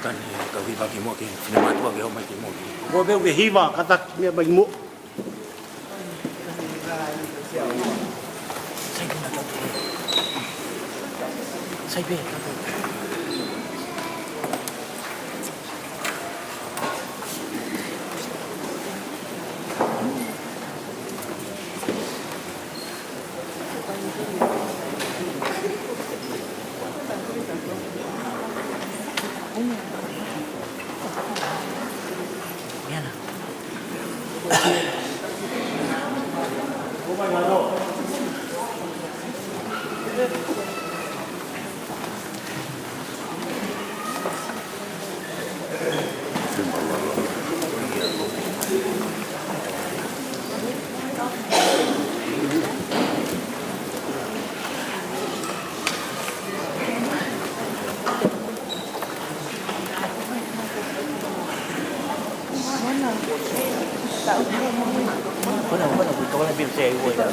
kan ka wi bagi mo ki sinamat wa ge mai ki mo Bo be hiwa katak me bagi mo. sai be có là biểu xe của đó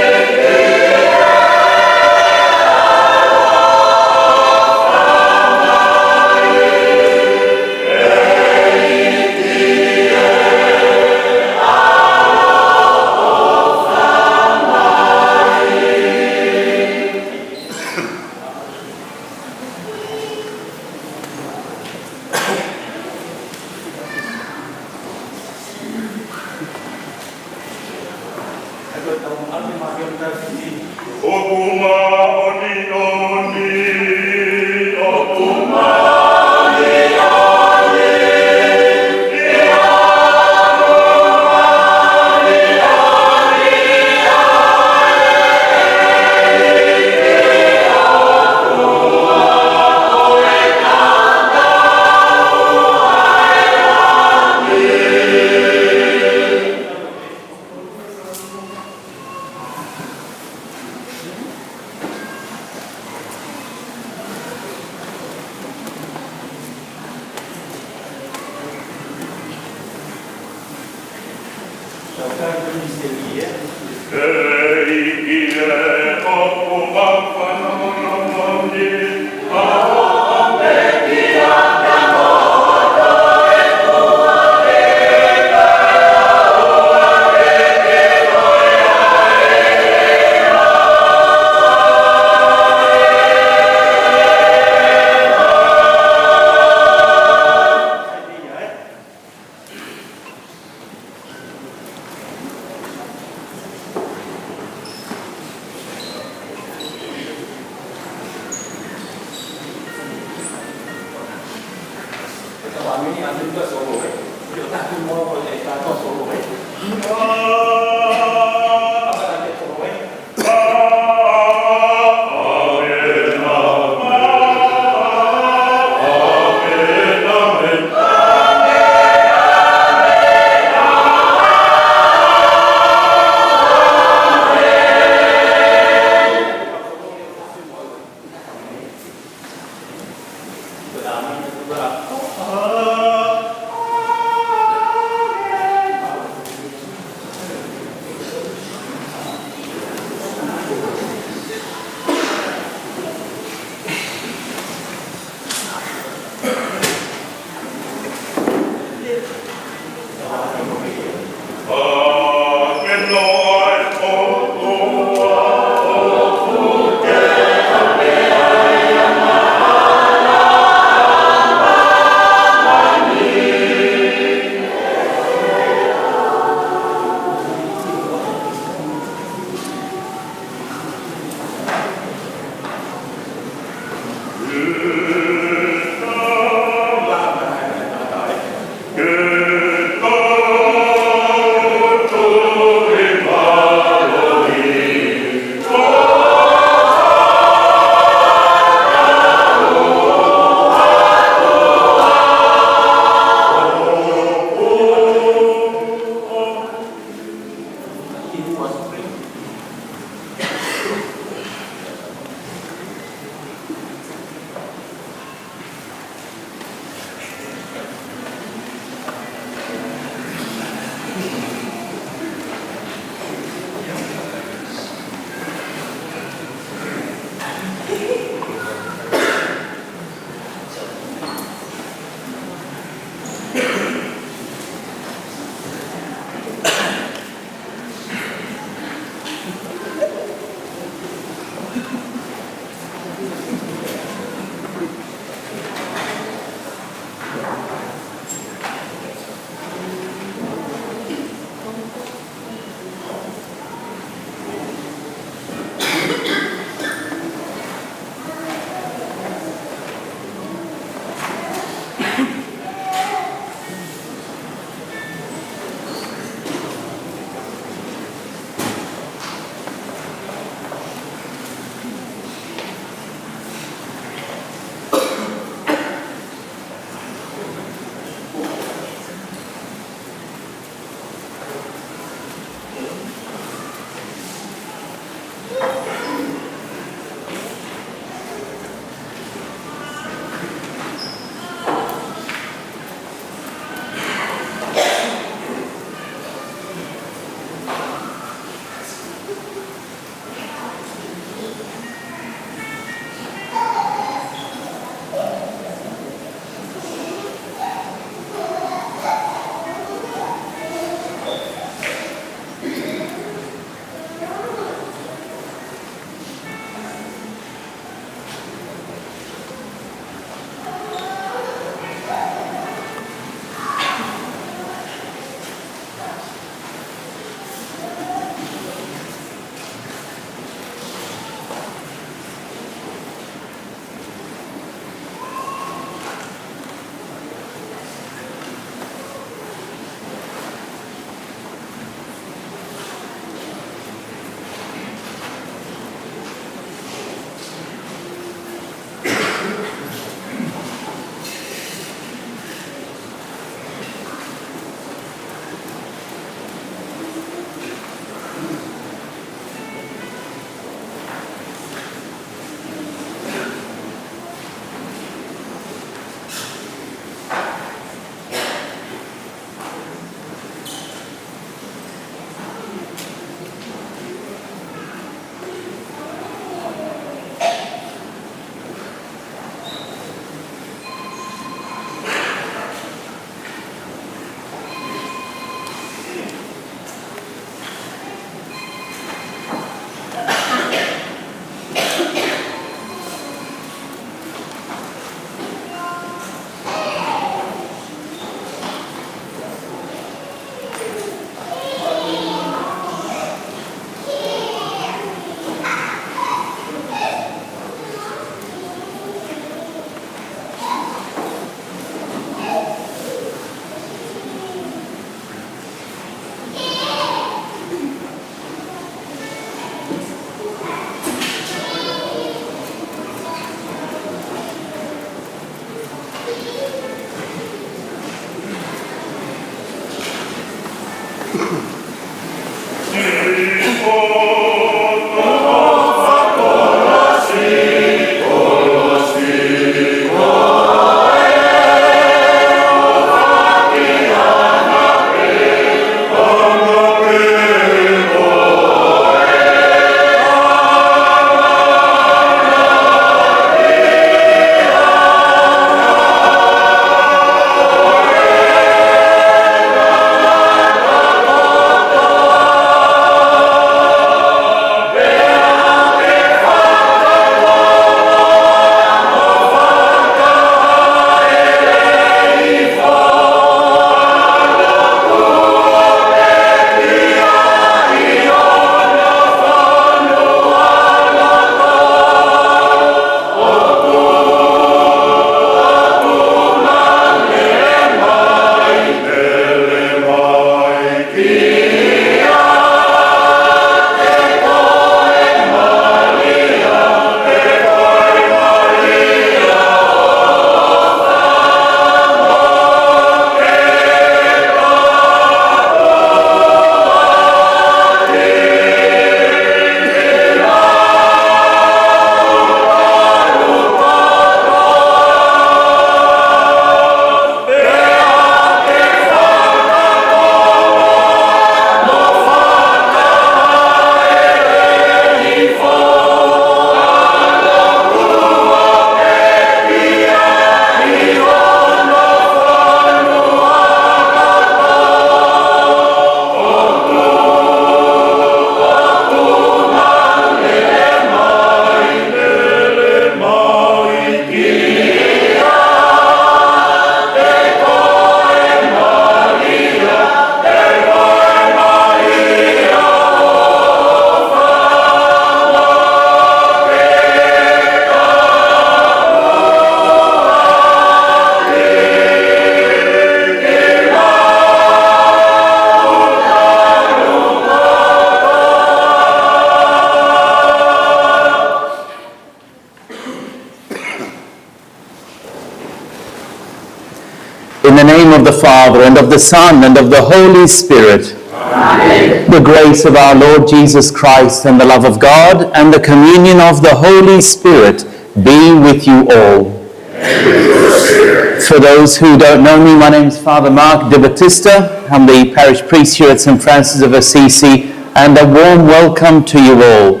the Father, and of the Son, and of the Holy Spirit. Amen. The grace of our Lord Jesus Christ, and the love of God, and the communion of the Holy Spirit be with you all. And with your spirit. For those who don't know me, my name is Father Mark de Batista. I'm the parish priest here at St. Francis of Assisi, and a warm welcome to you all.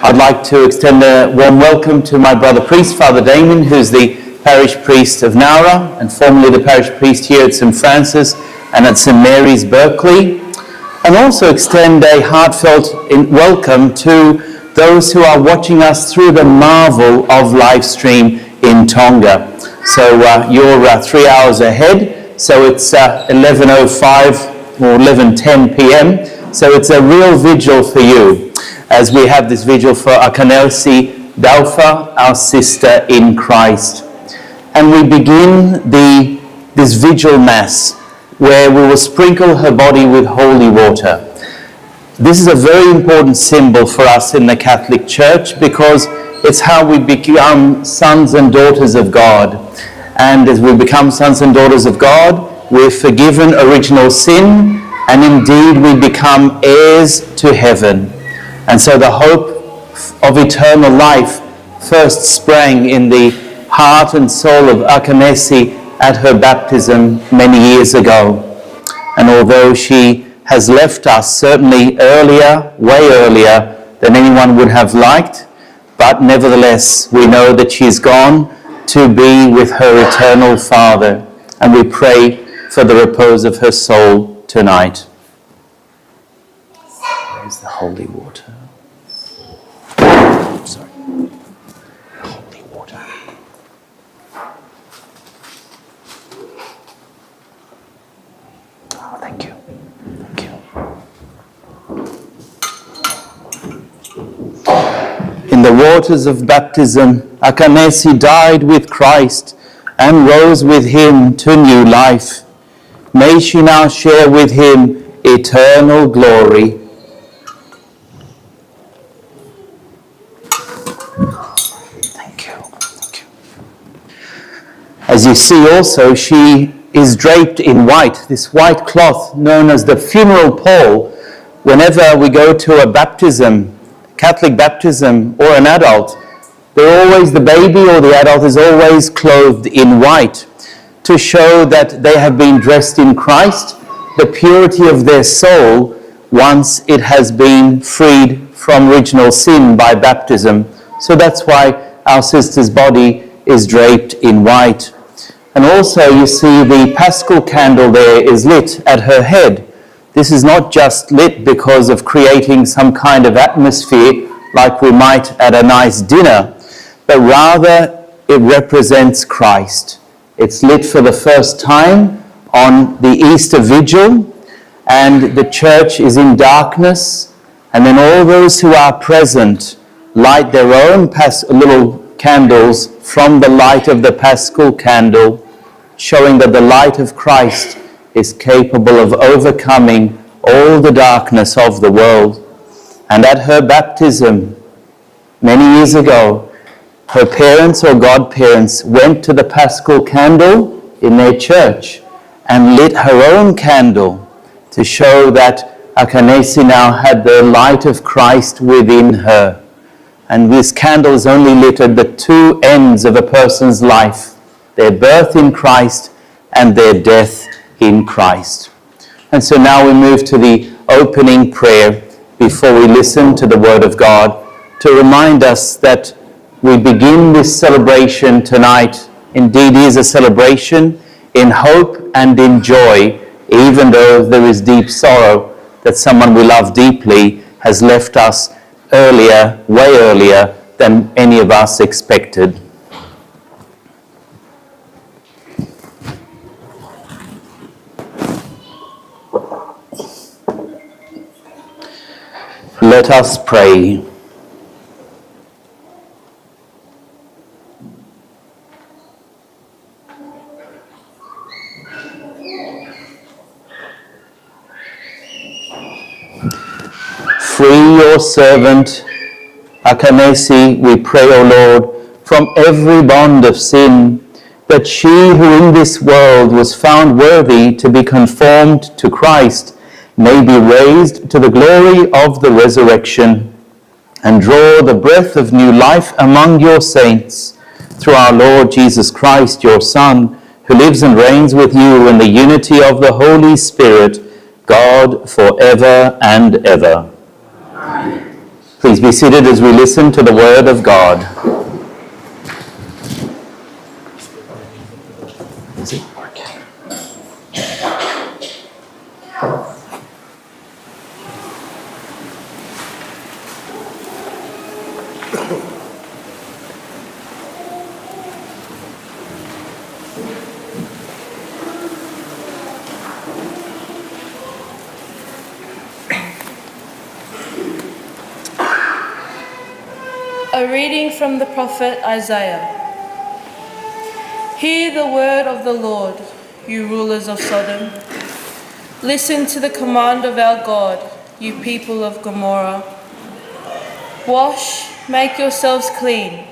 I'd like to extend a warm welcome to my brother priest, Father Damien, who's the parish priest of Nowra, and formerly the parish priest here at St. Francis and at St. Mary's, Berkeley. And also extend a heartfelt welcome to those who are watching us through the marvel of live stream in Tonga. So you're 3 hours ahead, so it's 11:05 or 11:10 p.m. So it's a real vigil for you, as we have this vigil for Akanesi Taufa, our sister in Christ. And we begin this vigil mass, where we will sprinkle her body with holy water. This is a very important symbol for us in the Catholic Church, because it's how we become sons and daughters of God. And as we become sons and daughters of God, we're forgiven original sin, and indeed we become heirs to heaven. And so the hope of eternal life first sprang in the heart and soul of Akanesi at her baptism many years ago. And although she has left us certainly earlier, way earlier than anyone would have liked, but nevertheless we know that she's gone to be with her eternal Father, and we pray for the repose of her soul tonight. Where's the holy water? Sorry. Holy water. Oh, thank you. Thank you. In the waters of baptism, Akanesi died with Christ and rose with him to new life. May she now share with him eternal glory. Thank you. Thank you. As you see also, she is draped in white, this white cloth known as the funeral pall. Whenever we go to a baptism, Catholic baptism, or an adult, the baby or the adult is always clothed in white, to show that they have been dressed in Christ, the purity of their soul, once it has been freed from original sin by baptism. So that's why our sister's body is draped in white. And also you see the Paschal candle there is lit at her head. This is not just lit because of creating some kind of atmosphere like we might at a nice dinner, but rather it represents Christ. It's lit for the first time on the Easter Vigil, and the church is in darkness, and then all those who are present light their own little candles from the light of the Paschal candle, showing that the light of Christ is capable of overcoming all the darkness of the world. And at her baptism, many years ago, her parents or godparents went to the Paschal candle in their church and lit her own candle to show that Akanesi now had the light of Christ within her. And this candle is only lit at the two ends of a person's life, their birth in Christ and their death in Christ. And so now we move to the opening prayer before we listen to the Word of God, to remind us that we begin this celebration tonight. Indeed, it is a celebration in hope and in joy, even though there is deep sorrow that someone we love deeply has left us earlier, way earlier than any of us expected. Let us pray. Free your servant, Akanesi, we pray, O Lord, from every bond of sin, that she who in this world was found worthy to be conformed to Christ may be raised to the glory of the resurrection, and draw the breath of new life among your saints, through our Lord Jesus Christ, your Son, who lives and reigns with you in the unity of the Holy Spirit, God, forever and ever. Amen. Please be seated as we listen to the word of God. Is it okay? A reading from the prophet Isaiah. Hear the word of the Lord, you rulers of Sodom. Listen to the command of our God, you people of Gomorrah. Wash, make yourselves clean.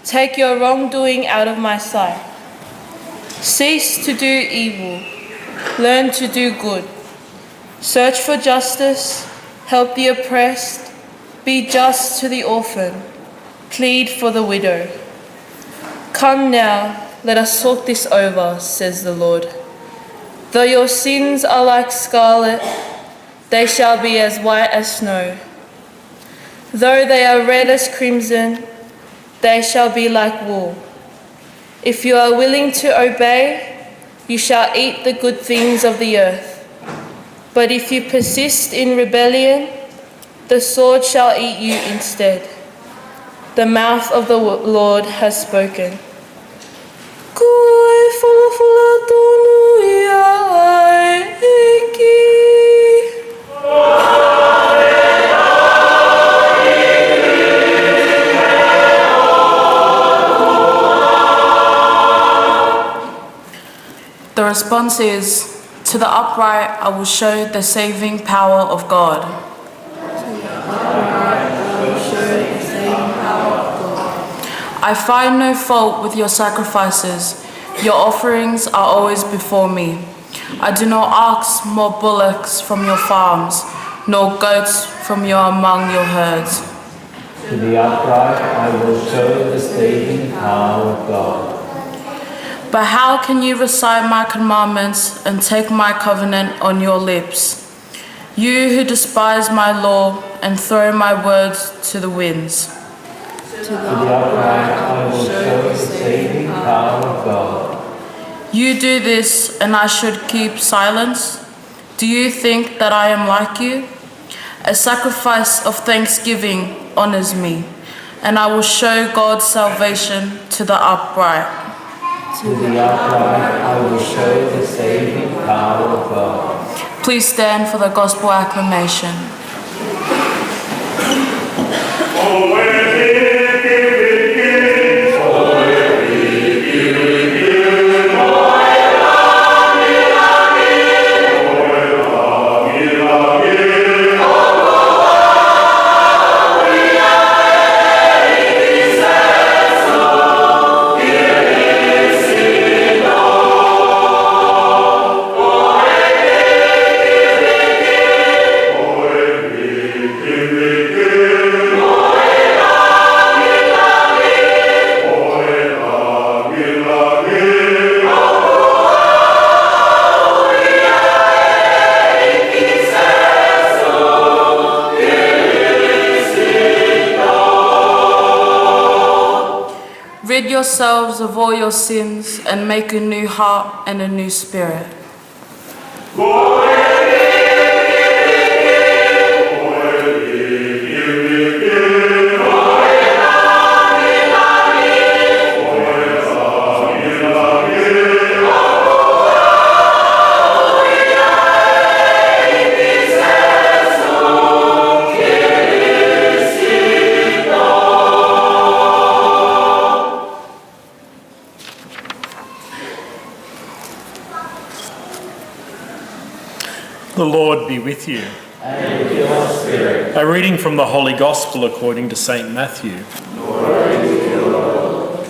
Take your wrongdoing out of my sight. Cease to do evil. Learn to do good. Search for justice. Help the oppressed. Be just to the orphan. Plead for the widow. Come now, let us talk this over, says the Lord. Though your sins are like scarlet, they shall be as white as snow. Though they are red as crimson, they shall be like wool. If you are willing to obey, you shall eat the good things of the earth. But if you persist in rebellion, the sword shall eat you instead. The mouth of the Lord has spoken. The response is, to the upright I will show the saving power of God. I find no fault with your sacrifices. Your offerings are always before me. I do not ask more bullocks from your farms, nor goats from among your herds. To the upright I will show the saving power of God. But how can you recite my commandments and take my covenant on your lips? You who despise my law and throw my words to the winds. To the upright I will show the saving power of God. You do this, and I should keep silence? Do you think that I am like you? A sacrifice of thanksgiving honors me, and I will show God's salvation to the upright. To the upright I will show the saving power of God. Please stand for the gospel acclamation. Rid yourselves of all your sins and make a new heart and a new spirit. The Lord be with you. And with your spirit. A reading from the Holy Gospel according to St. Matthew. Glory to you, Lord.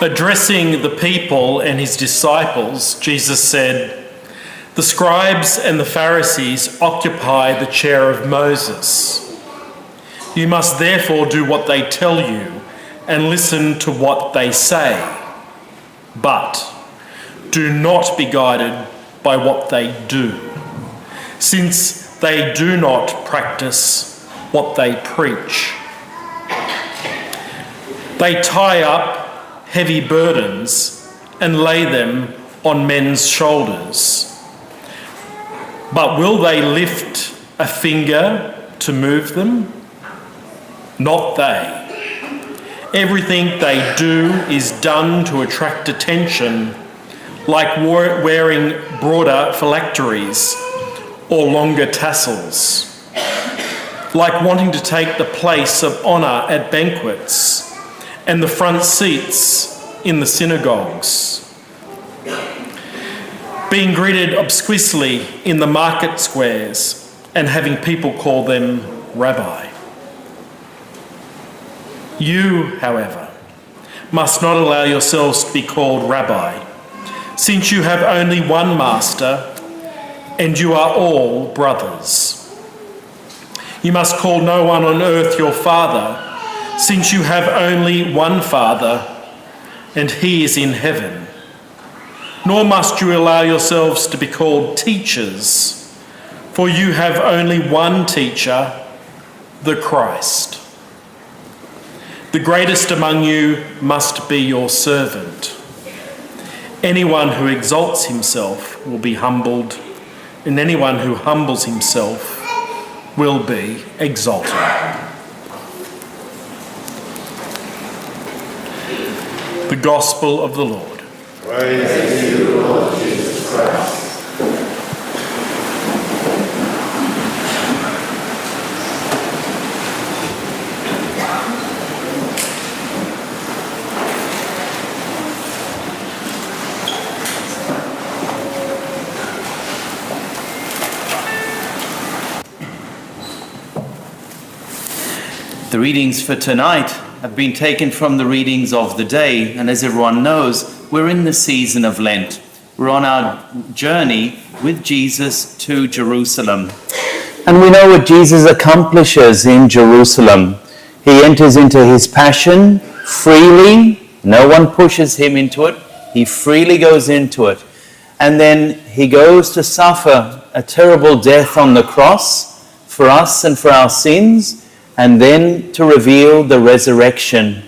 Addressing the people and his disciples, Jesus said, "The scribes and the Pharisees occupy the chair of Moses. You must therefore do what they tell you and listen to what they say. But do not be guided by what they do, since they do not practice what they preach. They tie up heavy burdens and lay them on men's shoulders. But will they lift a finger to move them? Not they. Everything they do is done to attract attention, like wearing broader phylacteries or longer tassels, like wanting to take the place of honour at banquets and the front seats in the synagogues, being greeted obscurely in the market squares and having people call them rabbi. You, however, must not allow yourselves to be called rabbi, since you have only one master and you are all brothers. You must call no one on earth your father, since you have only one Father, and he is in heaven. Nor must you allow yourselves to be called teachers, for you have only one teacher, the Christ. The greatest among you must be your servant. Anyone who exalts himself will be humbled, and anyone who humbles himself will be exalted." The Gospel of the Lord. Praise to you, Lord Jesus Christ. The readings for tonight have been taken from the readings of the day, and as everyone knows, we're in the season of Lent. We're on our journey with Jesus to Jerusalem. And we know what Jesus accomplishes in Jerusalem. He enters into his passion freely. No one pushes him into it. He freely goes into it. And then he goes to suffer a terrible death on the cross for us and for our sins, and then to reveal the resurrection.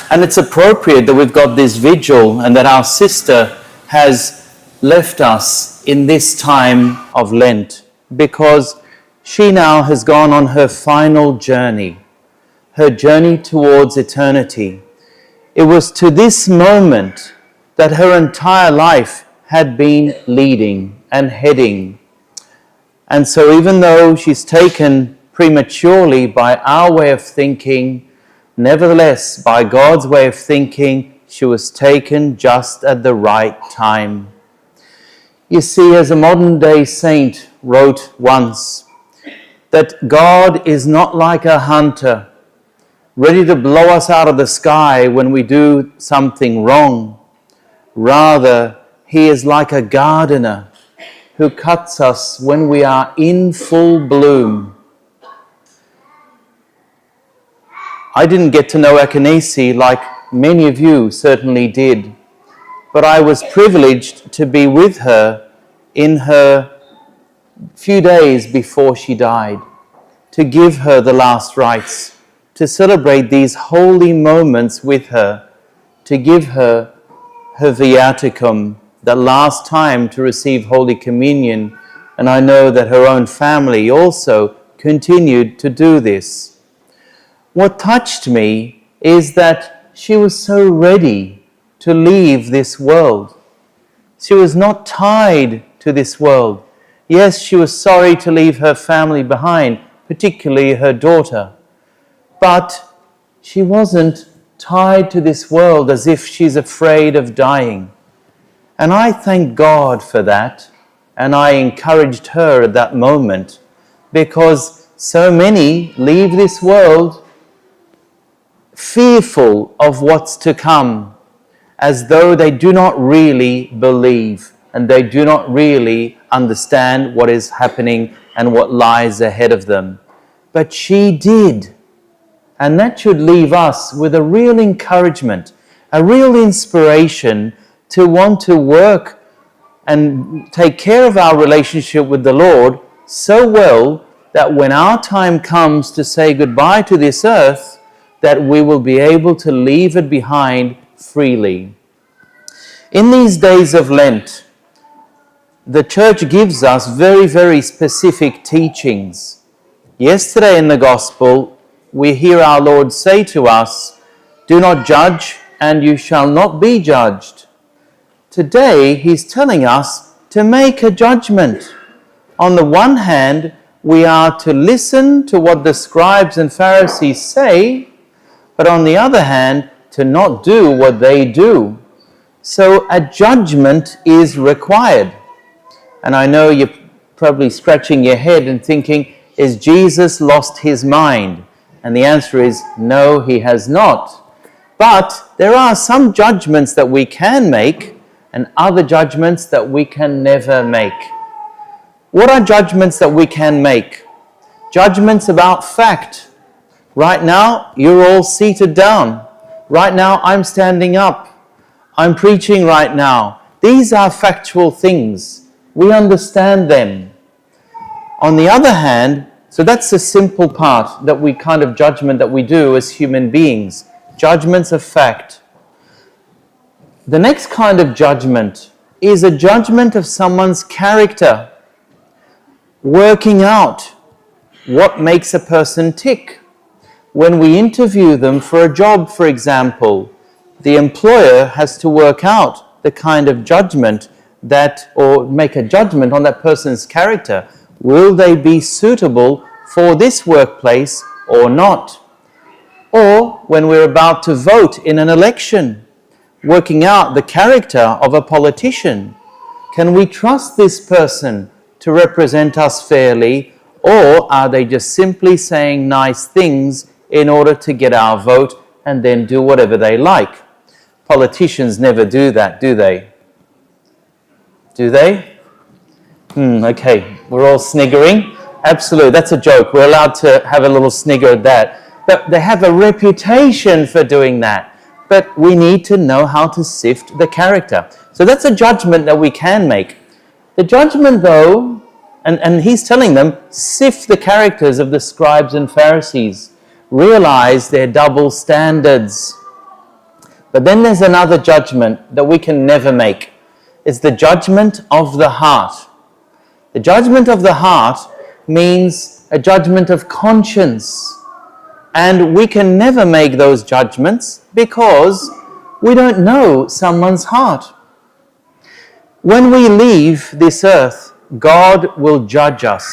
And it's appropriate that we've got this vigil and that our sister has left us in this time of Lent, because she now has gone on her final journey, her journey towards eternity. It was to this moment that her entire life had been leading and heading. And so even though she's taken prematurely by our way of thinking, nevertheless, by God's way of thinking, she was taken just at the right time. You see, as a modern-day saint wrote once, that God is not like a hunter, ready to blow us out of the sky when we do something wrong. Rather, he is like a gardener who cuts us when we are in full bloom. I didn't get to know Akanesi like many of you certainly did, but I was privileged to be with her in her few days before she died, to give her the last rites, to celebrate these holy moments with her, to give her her viaticum, the last time to receive Holy Communion, and I know that her own family also continued to do this. What touched me is that she was so ready to leave this world. She was not tied to this world. Yes, she was sorry to leave her family behind, particularly her daughter. But she wasn't tied to this world as if she's afraid of dying. And I thank God for that. And I encouraged her at that moment, because so many leave this world fearful of what's to come, as though they do not really believe and they do not really understand what is happening and what lies ahead of them. But she did. And that should leave us with a real encouragement, a real inspiration to want to work and take care of our relationship with the Lord so well that when our time comes to say goodbye to this earth, that we will be able to leave it behind freely. In these days of Lent, the Church gives us very, very specific teachings. Yesterday in the Gospel, we hear our Lord say to us, "Do not judge, and you shall not be judged." Today, he's telling us to make a judgment. On the one hand, we are to listen to what the scribes and Pharisees say, but on the other hand, to not do what they do. So a judgment is required. And I know you're probably scratching your head and thinking, is Jesus lost his mind? And the answer is, no, he has not. But there are some judgments that we can make and other judgments that we can never make. What are judgments that we can make? Judgments about fact. Right now, you're all seated down. Right now, I'm standing up. I'm preaching right now. These are factual things. We understand them. On the other hand, so that's the simple part that we kind of judgment that we do as human beings. Judgments of fact. The next kind of judgment is a judgment of someone's character. Working out what makes a person tick. When we interview them for a job, for example, the employer has to work out the kind of judgment that, or make a judgment on that person's character. Will they be suitable for this workplace or not? Or when we're about to vote in an election, working out the character of a politician. Can we trust this person to represent us fairly, or are they just simply saying nice things in order to get our vote and then do whatever they like? Politicians never do that, do they? Do they? Okay, we're all sniggering. Absolutely, that's a joke. We're allowed to have a little snigger at that. But they have a reputation for doing that. But we need to know how to sift the character. So that's a judgment that we can make. The judgment, though, and he's telling them, sift the characters of the scribes and Pharisees. Realize their double standards. But then there's another judgment that we can never make. It's the judgment of the heart. The judgment of the heart means a judgment of conscience. And we can never make those judgments because we don't know someone's heart. When we leave this earth, God will judge us.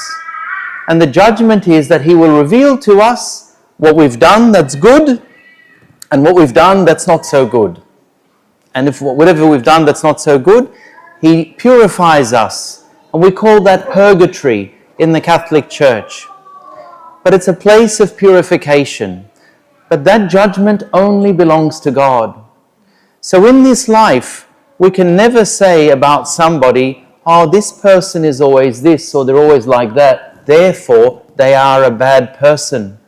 And the judgment is that he will reveal to us what we've done that's good and what we've done that's not so good. And if whatever we've done that's not so good, he purifies us. And we call that purgatory in the Catholic Church. But it's a place of purification. But that judgment only belongs to God. So in this life, we can never say about somebody, oh, this person is always this or they're always like that, therefore they are a bad person.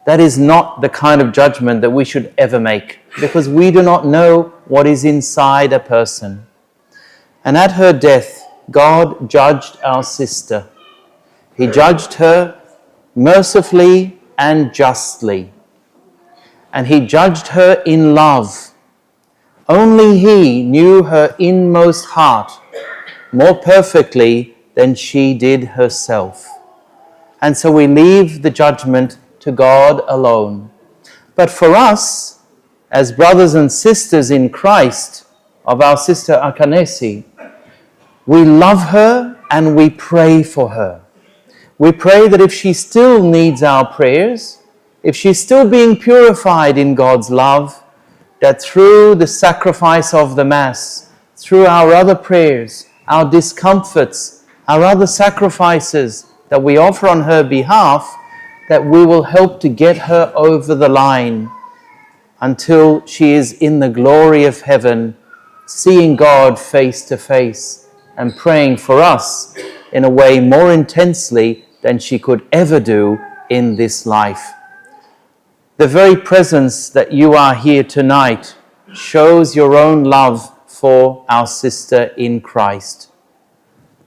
That is not the kind of judgment that we should ever make, because we do not know what is inside a person. And at her death, God judged our sister. He judged her mercifully and justly. And he judged her in love. Only he knew her inmost heart more perfectly than she did herself. And so we leave the judgment to God alone. But for us, as brothers and sisters in Christ of our sister Akanesi, we love her and we pray for her. We pray that if she still needs our prayers, if she's still being purified in God's love, that through the sacrifice of the Mass, through our other prayers, our discomforts, our other sacrifices that we offer on her behalf, that we will help to get her over the line. until she is in the glory of heaven, seeing God face to face and praying for us in a way more intensely than she could ever do in this life. The very presence that you are here tonight shows your own love for our sister in Christ.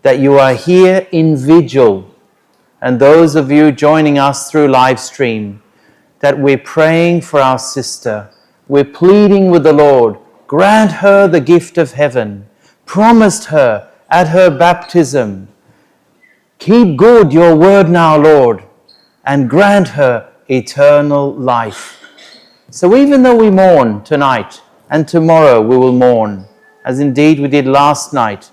That you are here in vigil, and those of you joining us through live stream, that we're praying for our sister. We're pleading with the Lord, grant her the gift of heaven, promised her at her baptism. Keep good your word now, Lord, and grant her eternal life. So even though we mourn tonight, and tomorrow we will mourn, as indeed we did last night,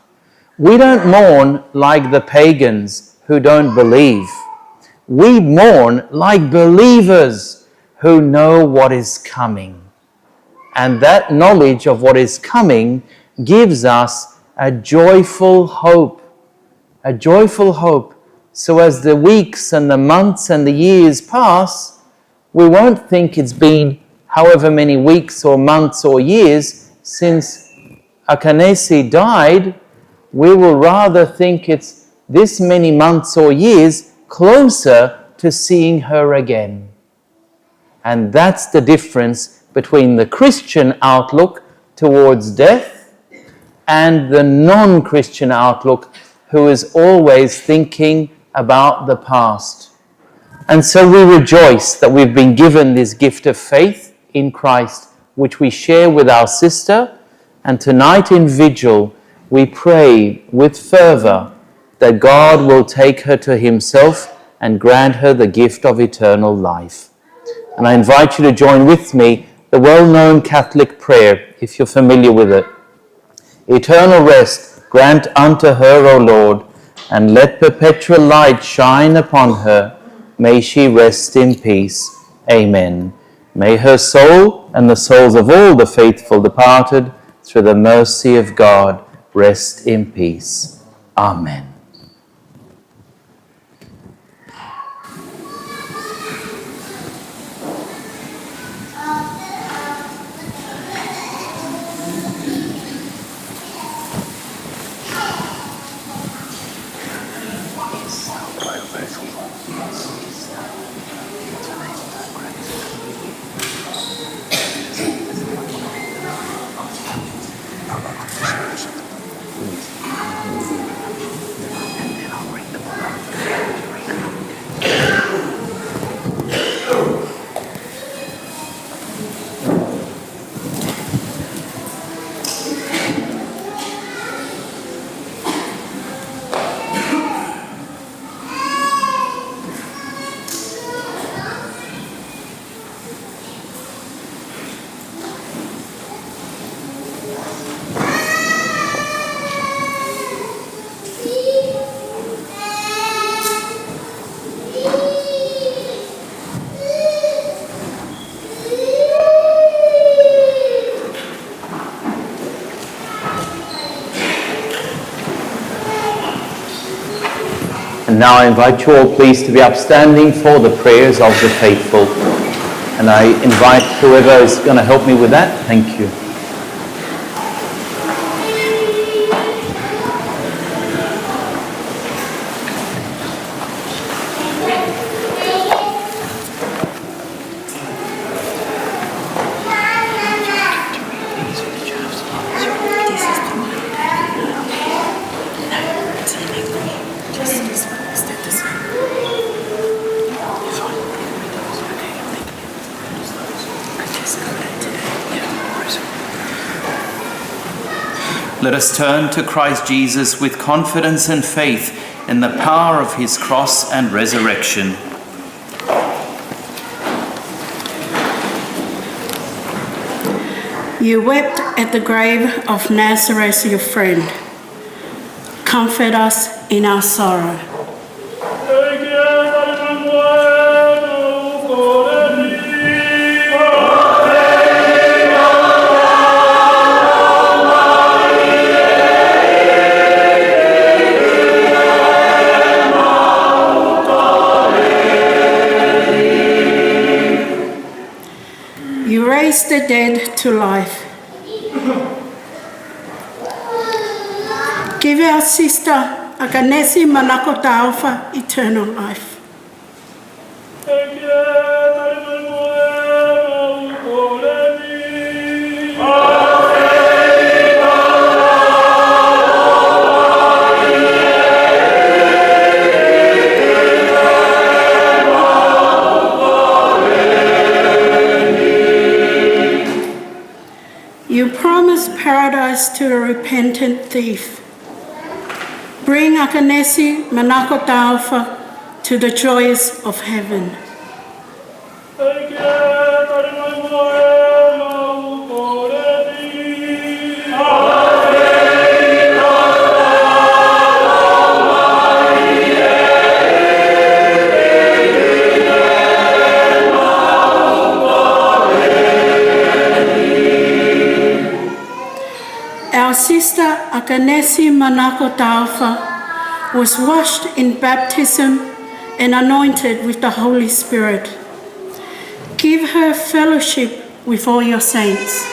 we don't mourn like the pagans who don't believe. We mourn like believers who know what is coming. And that knowledge of what is coming gives us a joyful hope. A joyful hope. So as the weeks and the months and the years pass, we won't think it's been however many weeks or months or years since Akanesi died. We will rather think it's this many months or years closer to seeing her again. And that's the difference between the Christian outlook towards death and the non-Christian outlook who is always thinking about the past. And so we rejoice that we've been given this gift of faith in Christ, which we share with our sister. And tonight in vigil, we pray with fervor that God will take her to himself and grant her the gift of eternal life. And I invite you to join with me the well-known Catholic prayer, if you're familiar with it. Eternal rest grant unto her, O Lord, and let perpetual light shine upon her. May she rest in peace. Amen. May her soul and the souls of all the faithful departed, through the mercy of God, rest in peace. Amen. And now I invite you all, please, to be upstanding for the prayers of the faithful. And I invite whoever is going to help me with that. Thank you. Let us turn to Christ Jesus with confidence and faith in the power of his cross and resurrection. You wept at the grave of Nazareth, your friend. Comfort us in our sorrow. raise the dead to life. Give our sister Akanesi Manako Taufa eternal life. You promise paradise to the repentant thief. Bring Akanesi Manako Taufa to the joys of heaven. Our sister Akanesi Manako Taufa was washed in baptism and anointed with the Holy Spirit. Give her fellowship with all your saints.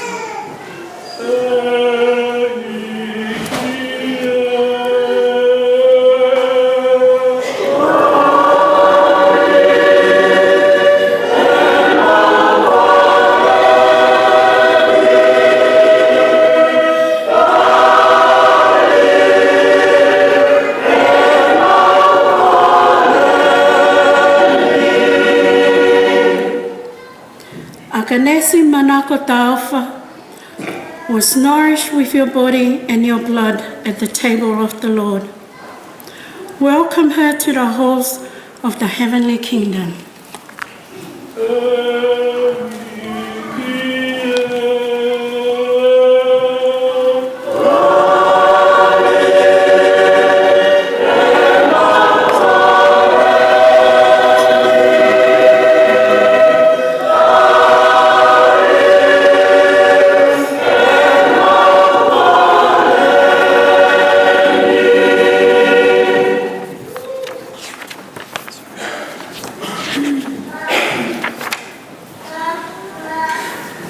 Akanesi Manako Taufa was nourished with your body and your blood at the table of the Lord. Welcome her to the halls of the heavenly kingdom.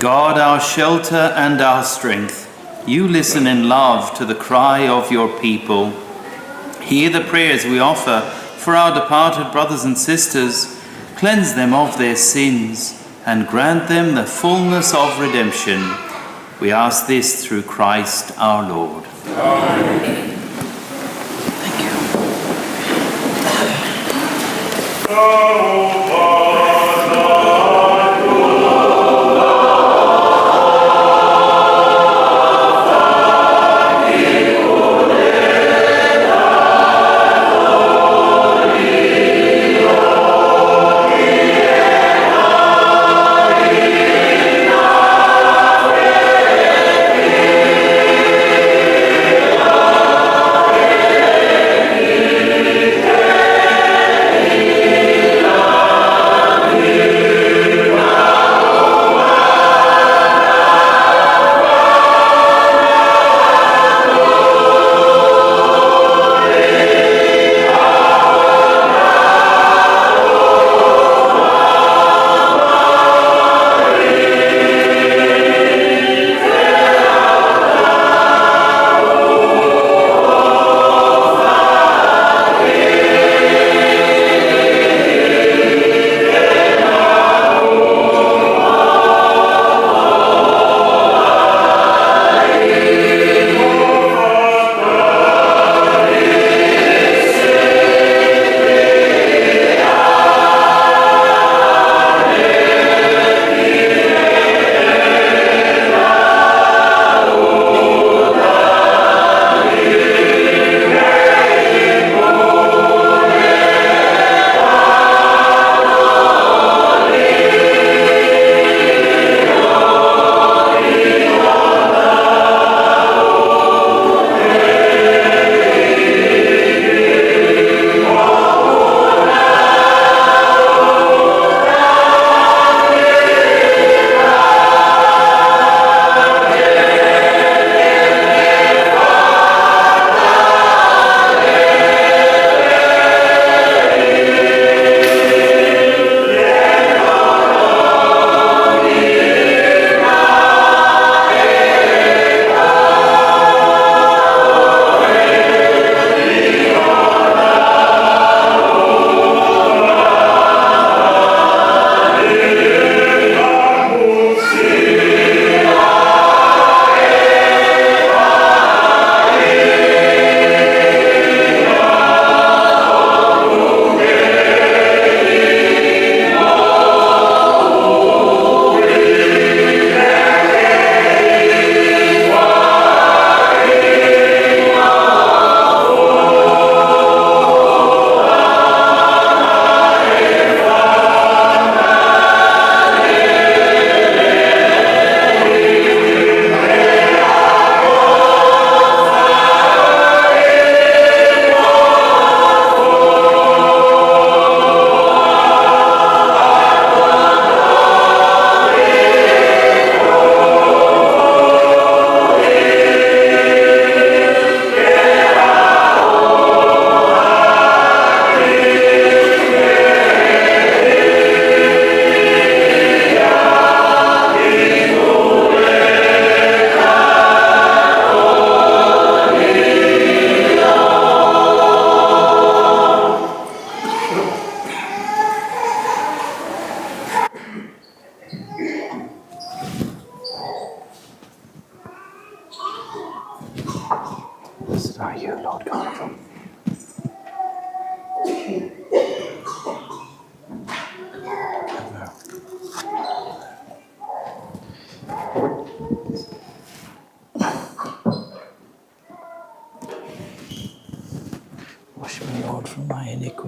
God, our shelter and our strength, you listen in love to the cry of your people. Hear the prayers we offer for our departed brothers and sisters. Cleanse them of their sins and grant them the fullness of redemption. We ask this through Christ our Lord. Thank you.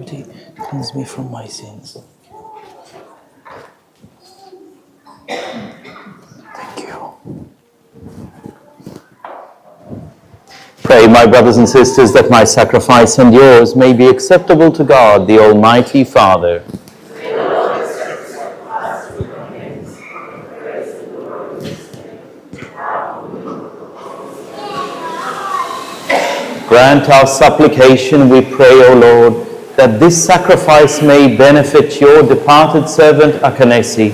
iniquity, cleanse me from my sins. Thank you. Pray, my brothers and sisters, that my sacrifice and yours may be acceptable to God, the Almighty Father. Grant our supplication, we pray, O Lord, that this sacrifice may benefit your departed servant Akanesi,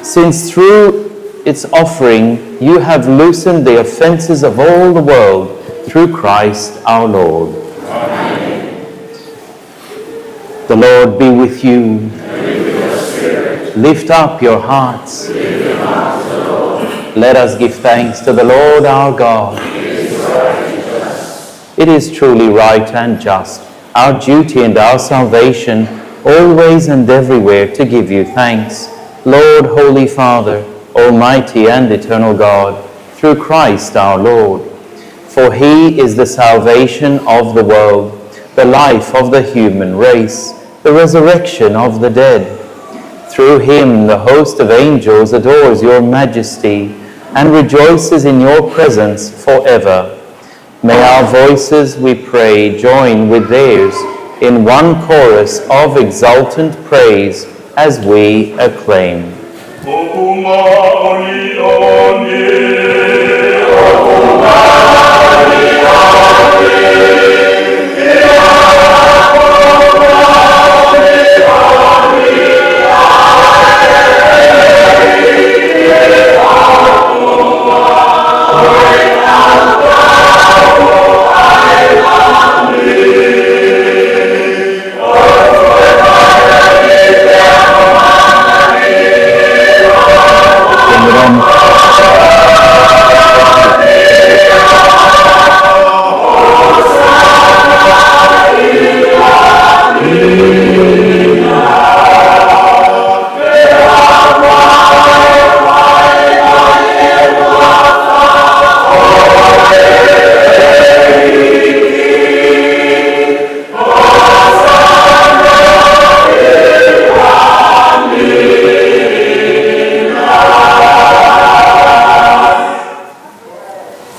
since through its offering you have loosened the offences of all the world, through Christ our Lord. Amen. The Lord be with you. And with your spirit. Lift up your hearts. Lift them up to the Lord. Let us give thanks to the Lord our God. It is truly right and just, our duty and our salvation, always and everywhere to give you thanks, Lord, Holy Father, Almighty and eternal God, through Christ our Lord. For he is the salvation of the world, the life of the human race, the resurrection of the dead. Through him the host of angels adores your majesty and rejoices in your presence forever. May our voices, we pray, join with theirs in one chorus of exultant praise as we acclaim.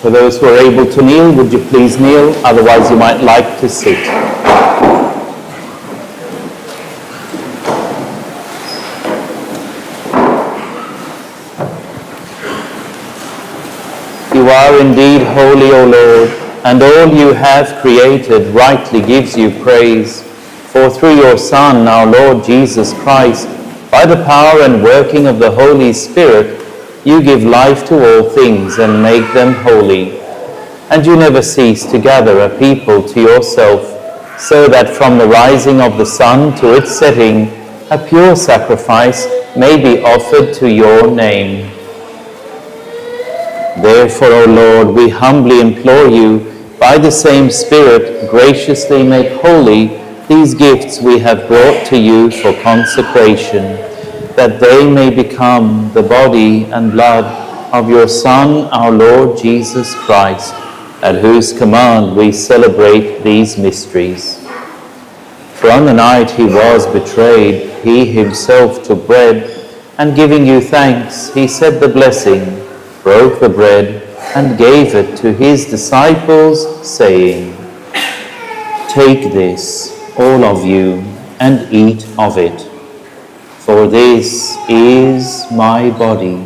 For those who are able to kneel, would you please kneel? Otherwise you might like to sit. You are indeed holy, O Lord, and all you have created rightly gives you praise. For through your Son, our Lord Jesus Christ, by the power and working of the Holy Spirit, you give life to all things and make them holy. And you never cease to gather a people to yourself, so that from the rising of the sun to its setting, a pure sacrifice may be offered to your name. Therefore, O Lord, we humbly implore you, by the same Spirit, graciously make holy these gifts we have brought to you for consecration, that they may become the body and blood of your Son, our Lord Jesus Christ, at whose command we celebrate these mysteries. For on the night he was betrayed, he himself took bread, and giving you thanks, he said the blessing, broke the bread, and gave it to his disciples, saying, "Take this, all of you, and eat of it. For this is my body,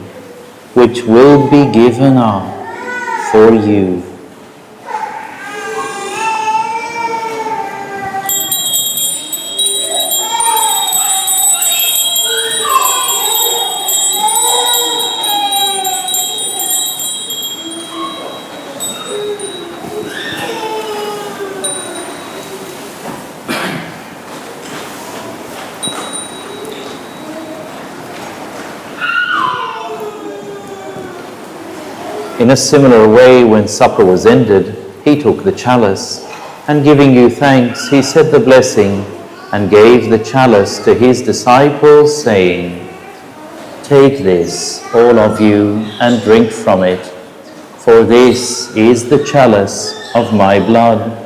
which will be given up for you." In a similar way, when supper was ended, he took the chalice, and giving you thanks, he said the blessing, and gave the chalice to his disciples, saying, "Take this, all of you, and drink from it, for this is the chalice of my blood,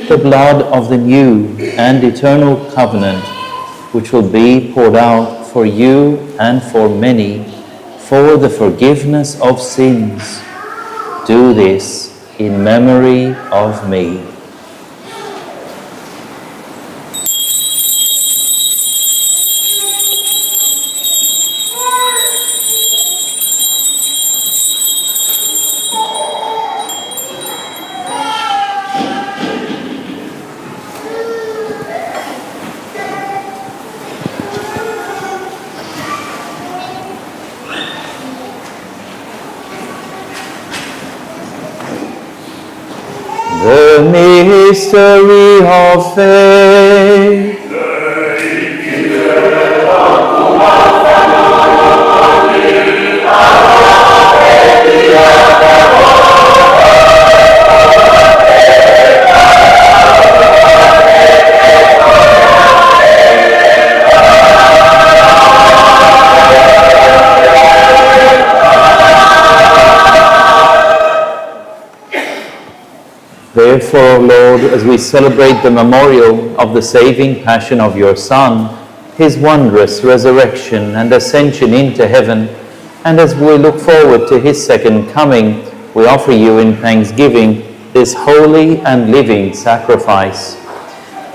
the blood of the new and eternal covenant, which will be poured out for you and for many for the forgiveness of sins. Do this in memory of me. The mystery of faith. Therefore, O Lord, as we celebrate the memorial of the saving passion of your Son, his wondrous resurrection and ascension into heaven, and as we look forward to his second coming, we offer you in thanksgiving this holy and living sacrifice.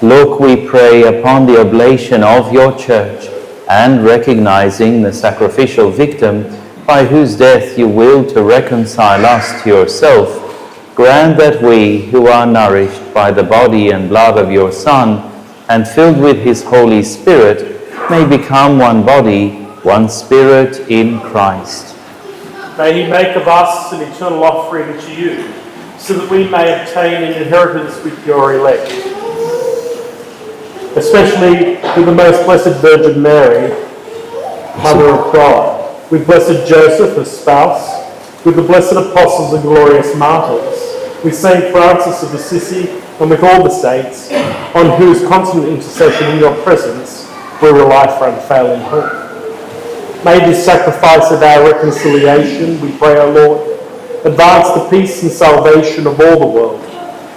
Look, we pray, upon the oblation of your church, and recognizing the sacrificial victim by whose death you will to reconcile us to yourself, grant that we, who are nourished by the body and blood of your Son, and filled with his Holy Spirit, may become one body, one spirit in Christ. May he make of us an eternal offering to you, so that we may obtain an inheritance with your elect. Especially with the most blessed Virgin Mary, Mother of God, with blessed Joseph, her spouse, with the blessed apostles and glorious martyrs, with Saint Francis of Assisi, and with all the saints, on whose constant intercession in your presence we rely for unfailing hope. May this sacrifice of our reconciliation, we pray, O Lord, advance the peace and salvation of all the world.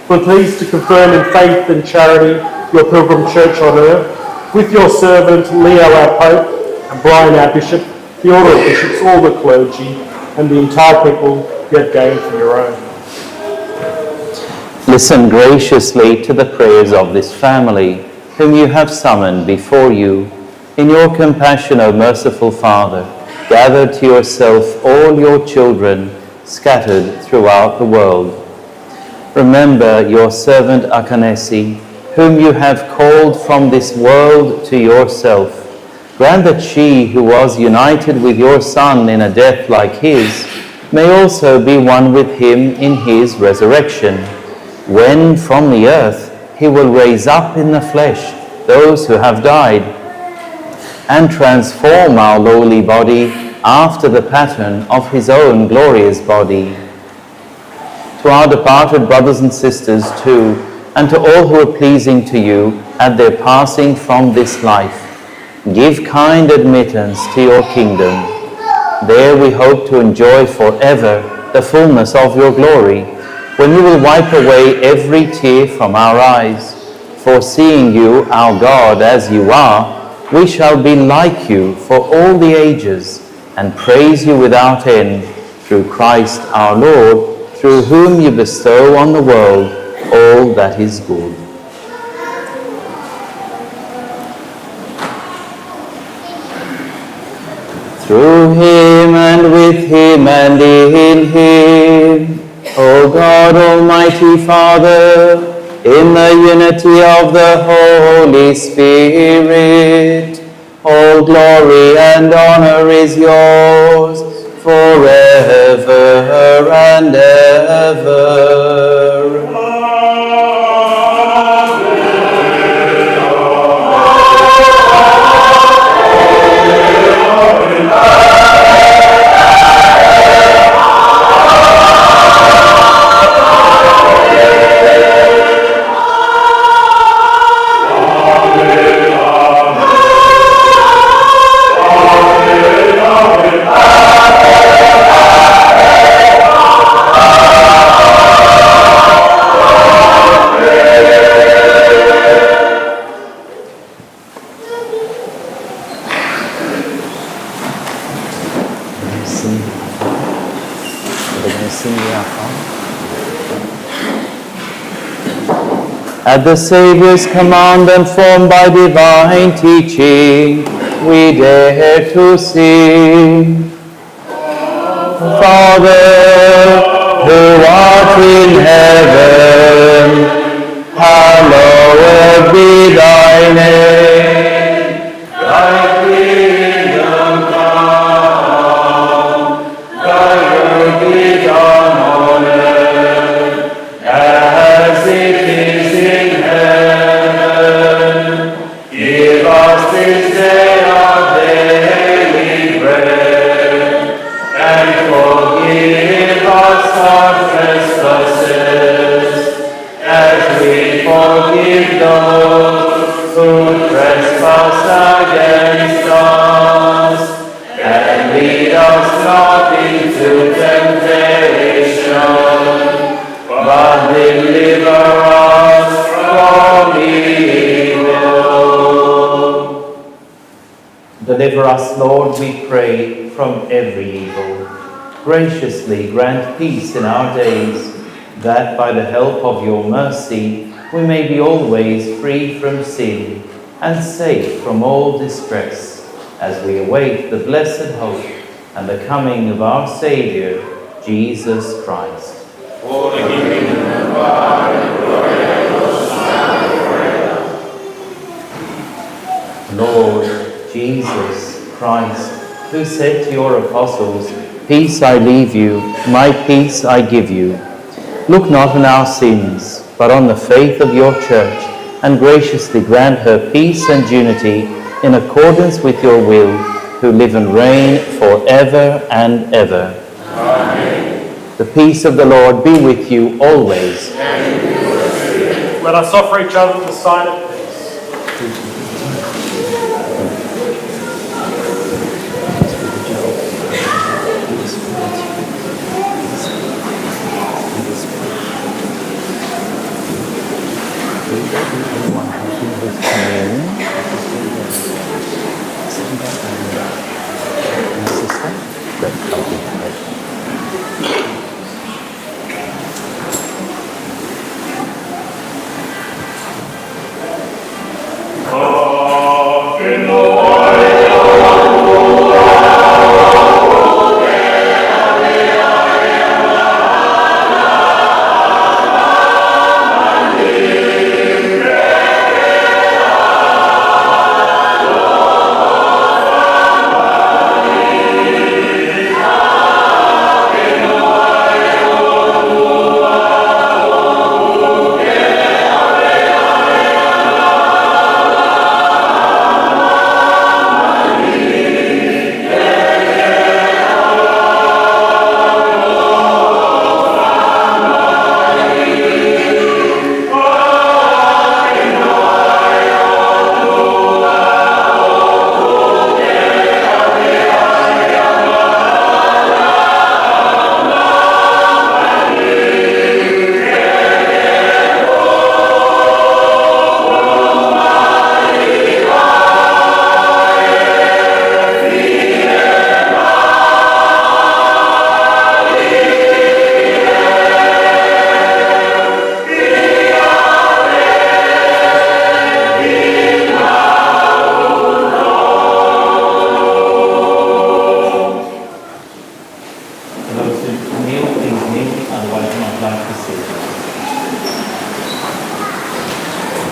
We're pleased to confirm in faith and charity your pilgrim church on earth, with your servant Leo our Pope, and Brian our Bishop, the order of bishops, all the clergy, and the entire people you have gained for your own. Listen graciously to the prayers of this family, whom you have summoned before you. In your compassion, O merciful Father, gather to yourself all your children scattered throughout the world. Remember your servant Akanesi, whom you have called from this world to yourself. Grant that she, who was united with your Son in a death like his, may also be one with him in his resurrection, when from the earth he will raise up in the flesh those who have died, and transform our lowly body after the pattern of his own glorious body. To our departed brothers and sisters too, and to all who are pleasing to you at their passing from this life, give kind admittance to your kingdom. There we hope to enjoy forever the fullness of your glory, when you will wipe away every tear from our eyes. For seeing you, our God, as you are, we shall be like you for all the ages, and praise you without end, through Christ our Lord, through whom you bestow on the world all that is good. Through him and with him and in him, O God, Almighty Father, in the unity of the Holy Spirit, all glory and honor is yours forever and ever. Sing the Our Father. At the Saviour's command and formed by divine teaching, we dare to sing. Father, who art in heaven, hallowed be thy name. Thy kingdom come, thy will be done on earth as it is in heaven. Give us this day our daily bread, and forgive us our trespasses, as we forgive those who trespass against us. And lead us not into temptation, but deliver us from evil. Deliver us, Lord, we pray, from every evil. Graciously grant peace in our days, that by the help of your mercy we may be always free from sin and safe from all distress, as we await the blessed hope and the coming of our Saviour, Jesus Christ. For the kingdom and power and glory and forever. Lord Jesus Christ, who said to your apostles, "Peace I leave you, my peace I give you," look not on our sins, but on the faith of your Church, and graciously grant her peace and unity in accordance with your will, who live and reign forever and ever. Amen. The peace of the Lord be with you always. Let us offer each other the sign of peace.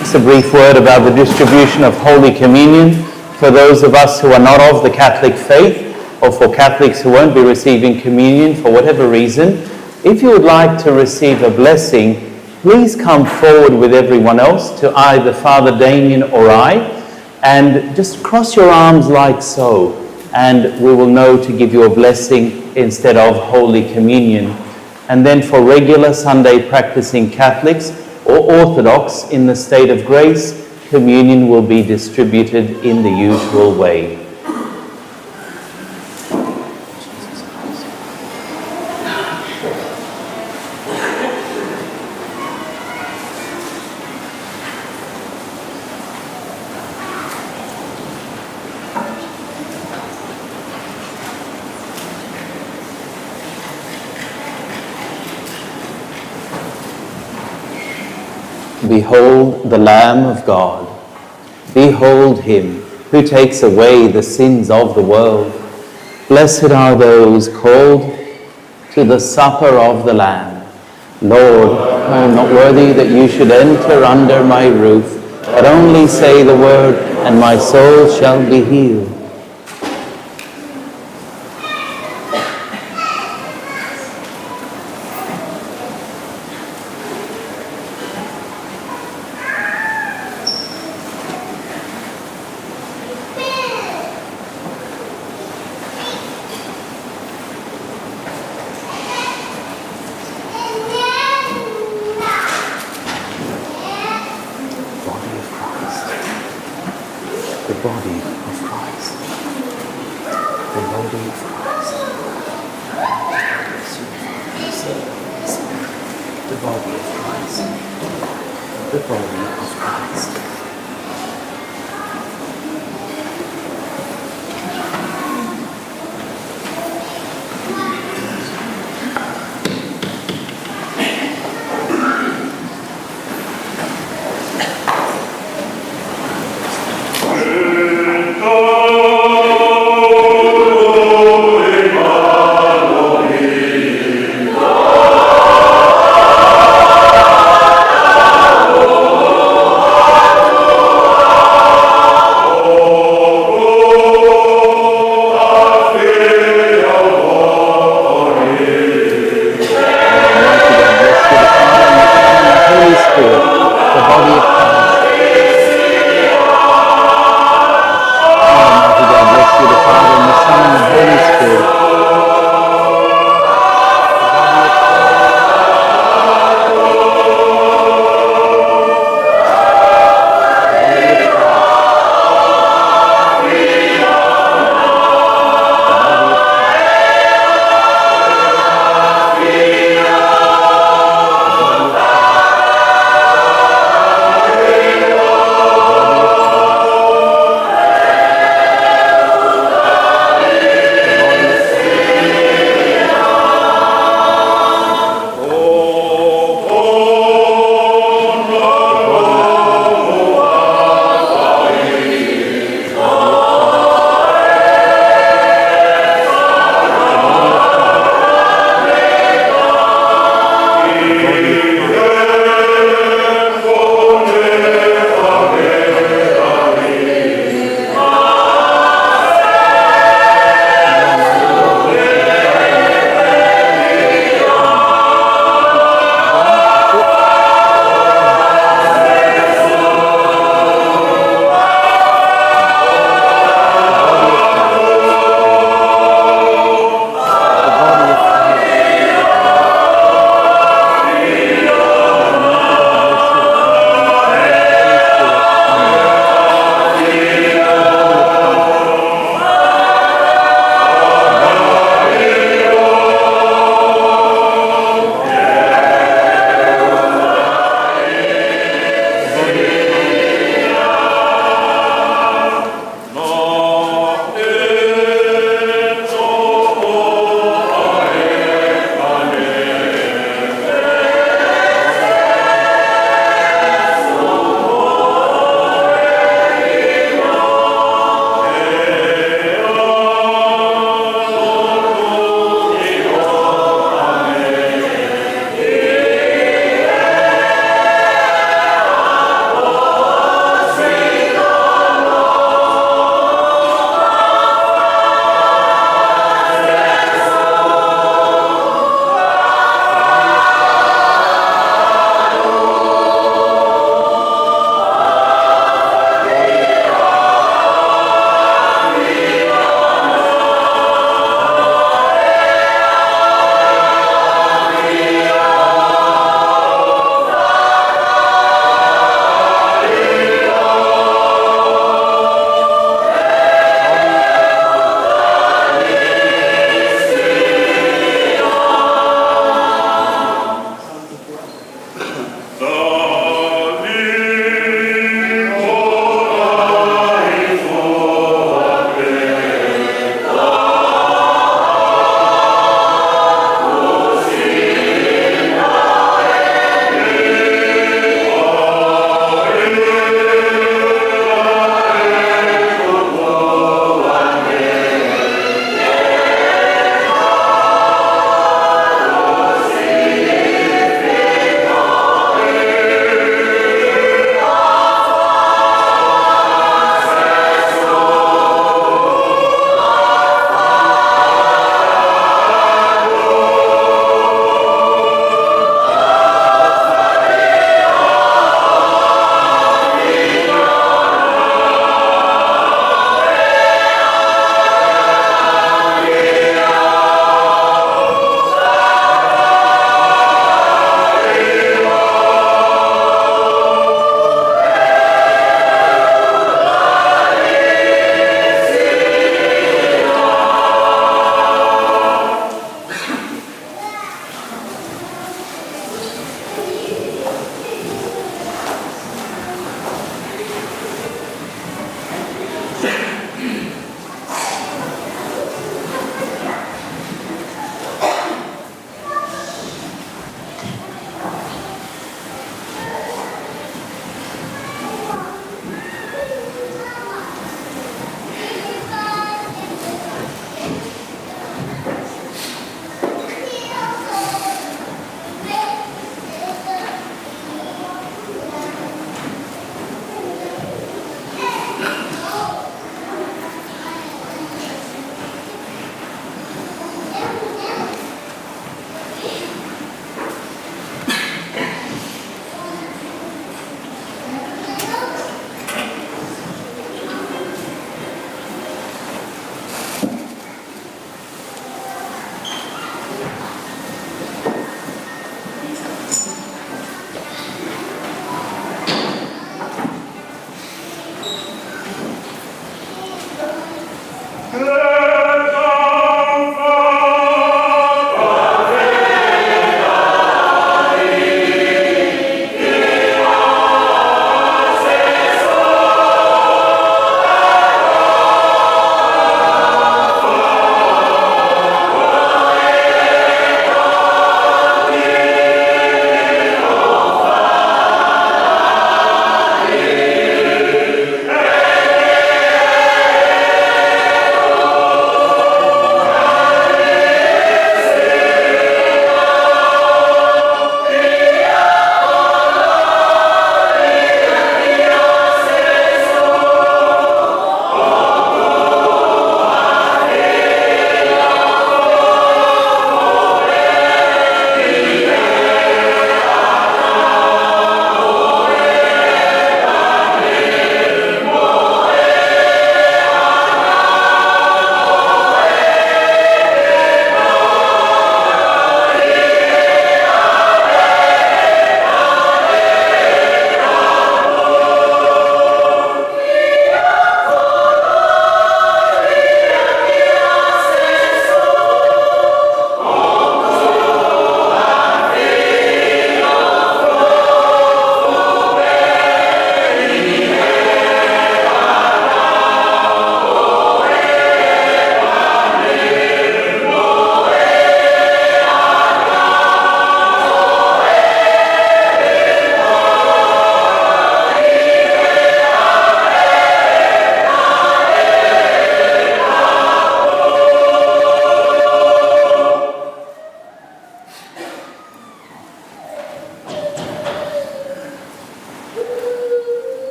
Just a brief word about the distribution of Holy Communion for those of us who are not of the Catholic faith, or for Catholics who won't be receiving communion for whatever reason. If you would like to receive a blessing, please come forward with everyone else to either Father Damien or I, and just cross your arms like so, and we will know to give you a blessing instead of Holy Communion. And then for regular Sunday practicing Catholics or Orthodox in the state of grace, communion will be distributed in the usual way. behold the Lamb of God. Behold him who takes away the sins of the world. Blessed are those called to the supper of the Lamb. Lord, I am not worthy that you should enter under my roof, but only say the word, and my soul shall be healed. The body of Christ. The body of Christ. The body of Christ. The body of Christ. Amen.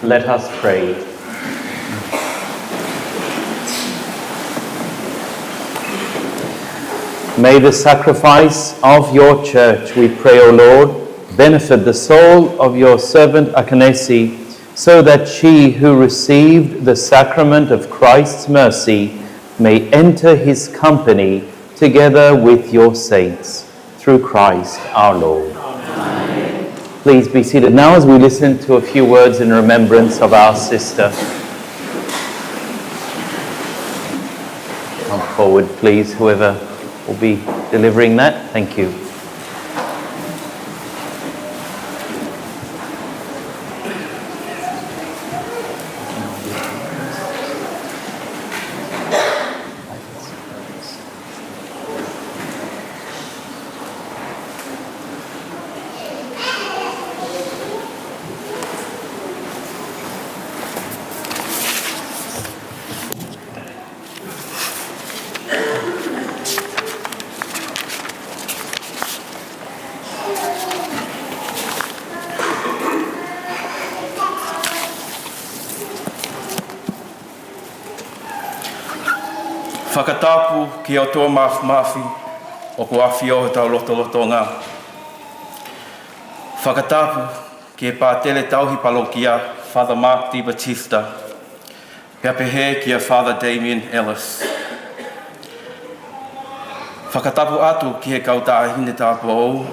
Let us pray. May the sacrifice of your church, we pray, O Lord, benefit the soul of your servant Akanesi, so that she who received the sacrament of Christ's mercy may enter his company together with your saints, through Christ our Lord. Amen. Please be seated now as we listen to a few words in remembrance of our sister. Come forward, please, whoever will be delivering that. Thank you. Whakatapu ki o tō mafi o ko awhi o tau loto ngā. Whakatapu ki e pātele tauhi palokia Father Mark Di Batista. Pea pehe ki a Father Damien Ellis. Whakatapu atu ki e kauta ahine tāpua ou.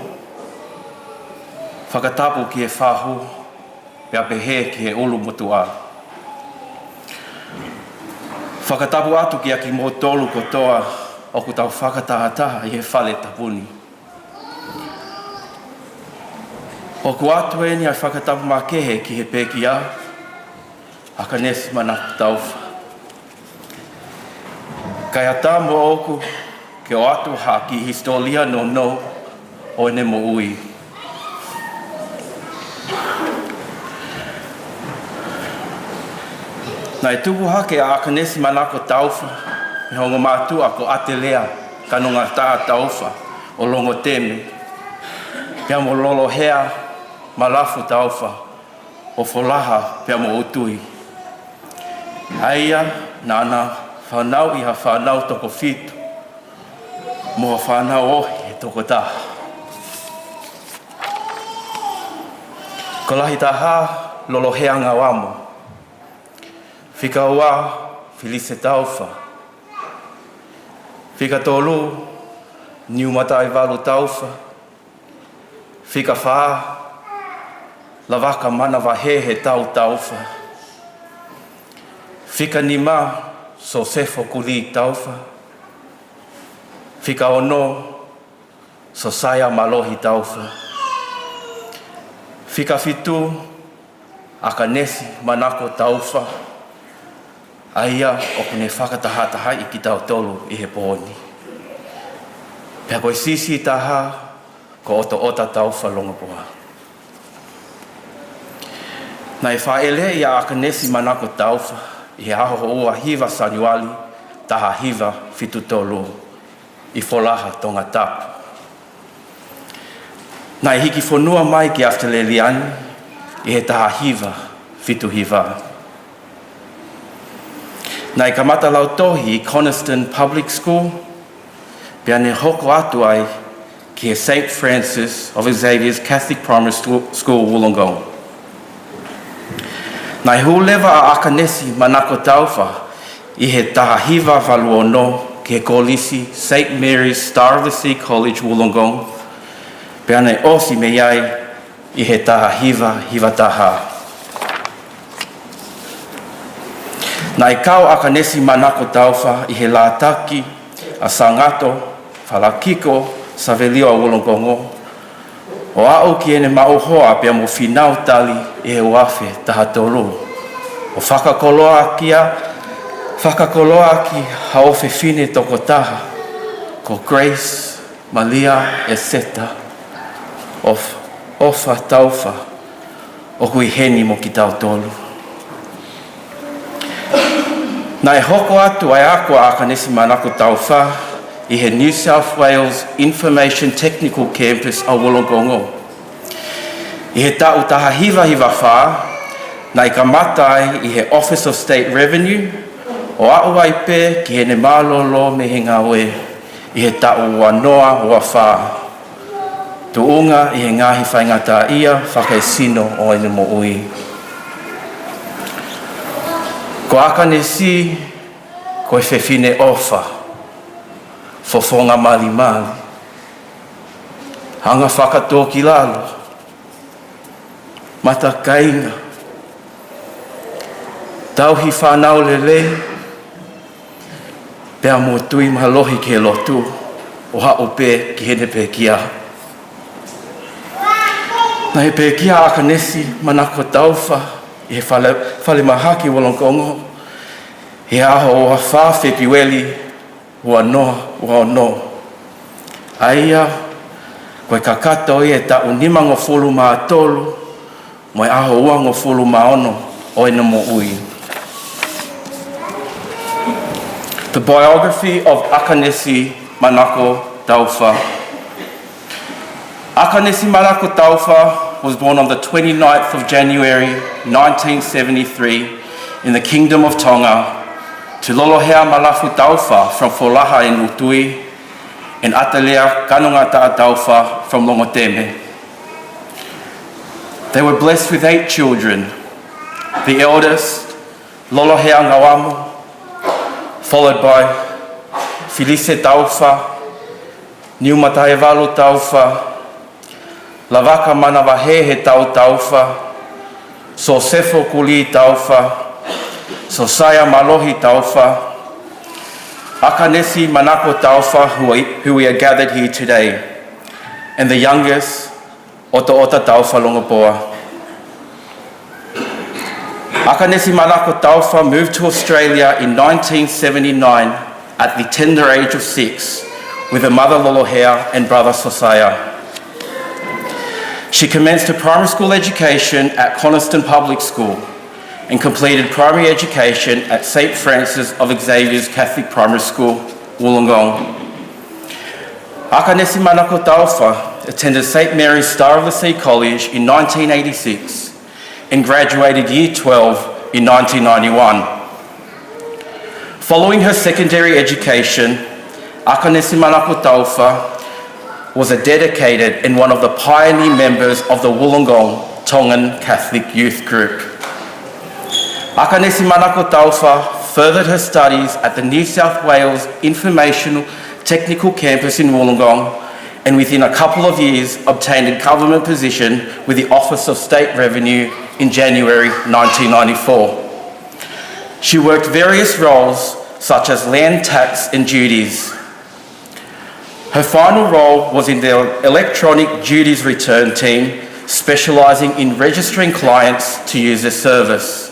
Whakatapu ki e whahu. Pea pehe ki e ulu mutua. Whakatapu atu ki a ki mō tolu kotoa o ku tau whakatahataha i he whale tapuni. O ku atu e ni a whakatapu mā kehe ki he pēki a Akanesi Manako Taufa. Kai ata mo oku ke o atu ha ki historia no o ene mo ui. Nai tuku hake a Akanesi Manako Taufa, me hongo mātua ko atelea kanonga tā Taufa o longo teme. Pea mo lolo hea malafu Taufa o folaha pea mo utui. Aia nana whanau iha whanau toko fitu, mo whanau ohi e toko tā. Ko lahi tā hā lolo hea ngā wamo. Whika ua, Felice Taufa. Whika tolu, Niumata Ivalu Taufa. Whika wha, Lavaka Manawa he tau Taufa. Whika nima, Sosefo Kuli Taufa. Whika ono, Sosaya Malohi Taufa. Whika fitu, Akanesi Manako Taufa. Aia o kune whakatahataha i ki tau tolu i he pōni. Pea koe sisi taha ko ota Taufa longapoa. Nai whaele i a Akanesi Manako Taufa i he aho ua hiva sanuali taha hiva fitu tolu i folaha tonga tapu. Nai hiki whanua mai ki Afteleliani i he taha hiva fitu hiva. Nai kamata lau tohi i Coniston Public School, pia ne hoko atu ai ki he St. Francis of Xavier's Catholic Primary School, Wollongong. Nai hulewa a Akanesi Manako Taufa i he taha hiva valuono ki he kolisi St. Mary's Star of the Sea College, Wollongong, pia ne osi me iai i he taha hiva taha. Nai kau Akanesi Manako Taufa i he lātaki a Sangato, Whalakiko, Savelio a Wollongongo. O au ki ene mauhoa pia mo whinau tali i he wafe taha tolu. O whakakoloa ki haofe fine toko taha, ko Grace, Malia, etc. of Ofa Taufa, o kui heni mo ki tau tolu. Nai hoko atu ai ako a Akanesi Manako Taufa i he New South Wales Information Technical Campus a Wollongongo. I he tau taha hiva wha, Nai ka matai I he Office of State Revenue, o au ai pē ki he ne mālolo me he ngā oe I he tau ua noa ua whā. Tuunga I he ngahi whaingata ia whakaisino o ene mo ui. Ko Akanesi, ko e whewhine ofa, fofonga mali mali. Hanga whakatō ki lalo, mata kainga, tauhi whanau lele, pēr mō tui mahalohi ke lotu, o hao pē ki hene pē kia. Na he pē kia Akanesi Manako Taufa, I he whale mahaki Wollongong, he aho o wha Februeli, ua noa, ua no. Aia, koe ka kato I e ta unima ngo fulu maa tolu, mo aho ua ngo fulu maa ono, o ena mo ui. The biography of Akanesi Manako Taufa. Akanesi Manako Taufa was born on the 29th of January 1973 in the Kingdom of Tonga to Lolohea Malafu Taufa from Folaha in Utui and Atalea Kanungata Taufa from Longoteme. They were blessed with 8 children. The eldest, Lolohea Ngawamu, followed by Felice Taufa, Niumataevalu Taufa, Lavaka Manavahehe Taufa, Sosefo Kuli Taufa, Sosaya Malohi Taufa, Akanesi Manako Taufa, who we are gathered here today, and the youngest, Ota Ota Taufa Longapoa. Akanesi Manako Taufa moved to Australia in 1979 at the tender age of 6 with her mother Lolohea and brother Sosaya. She commenced her primary school education at Coniston Public School and completed primary education at St. Francis of Xavier's Catholic Primary School, Wollongong. Akanesi Manako Taufa attended St. Mary's Star of the Sea College in 1986 and graduated Year 12 in 1991. Following her secondary education, Akanesi Manako Taufa was a dedicated and one of the pioneer members of the Wollongong Tongan Catholic Youth Group. Akanesi Manako Taufa furthered her studies at the New South Wales Informational Technical Campus in Wollongong and within a couple of years obtained a government position with the Office of State Revenue in January 1994. She worked various roles such as land tax and duties. Her final role was in the electronic duties return team, specialising in registering clients to use their service.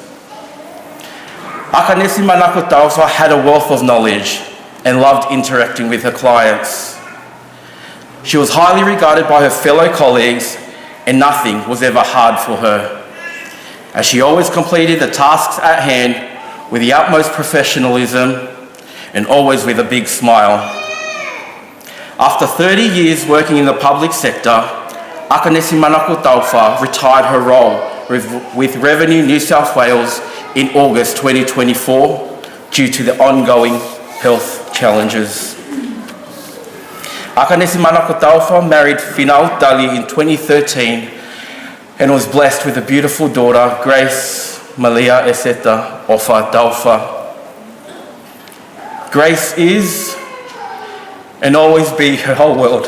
Akanesi Manako Taufa had a wealth of knowledge and loved interacting with her clients. She was highly regarded by her fellow colleagues and nothing was ever hard for her, as she always completed the tasks at hand with the utmost professionalism and always with a big smile. After 30 years working in the public sector, Akanesi Manako Taufa retired her role with Revenue New South Wales in August 2024 due to the ongoing health challenges. Akanesi Manako Taufa married Finau Dali in 2013 and was blessed with a beautiful daughter, Grace Malia Eseta Ofa Taufa. Grace is and always be her whole world.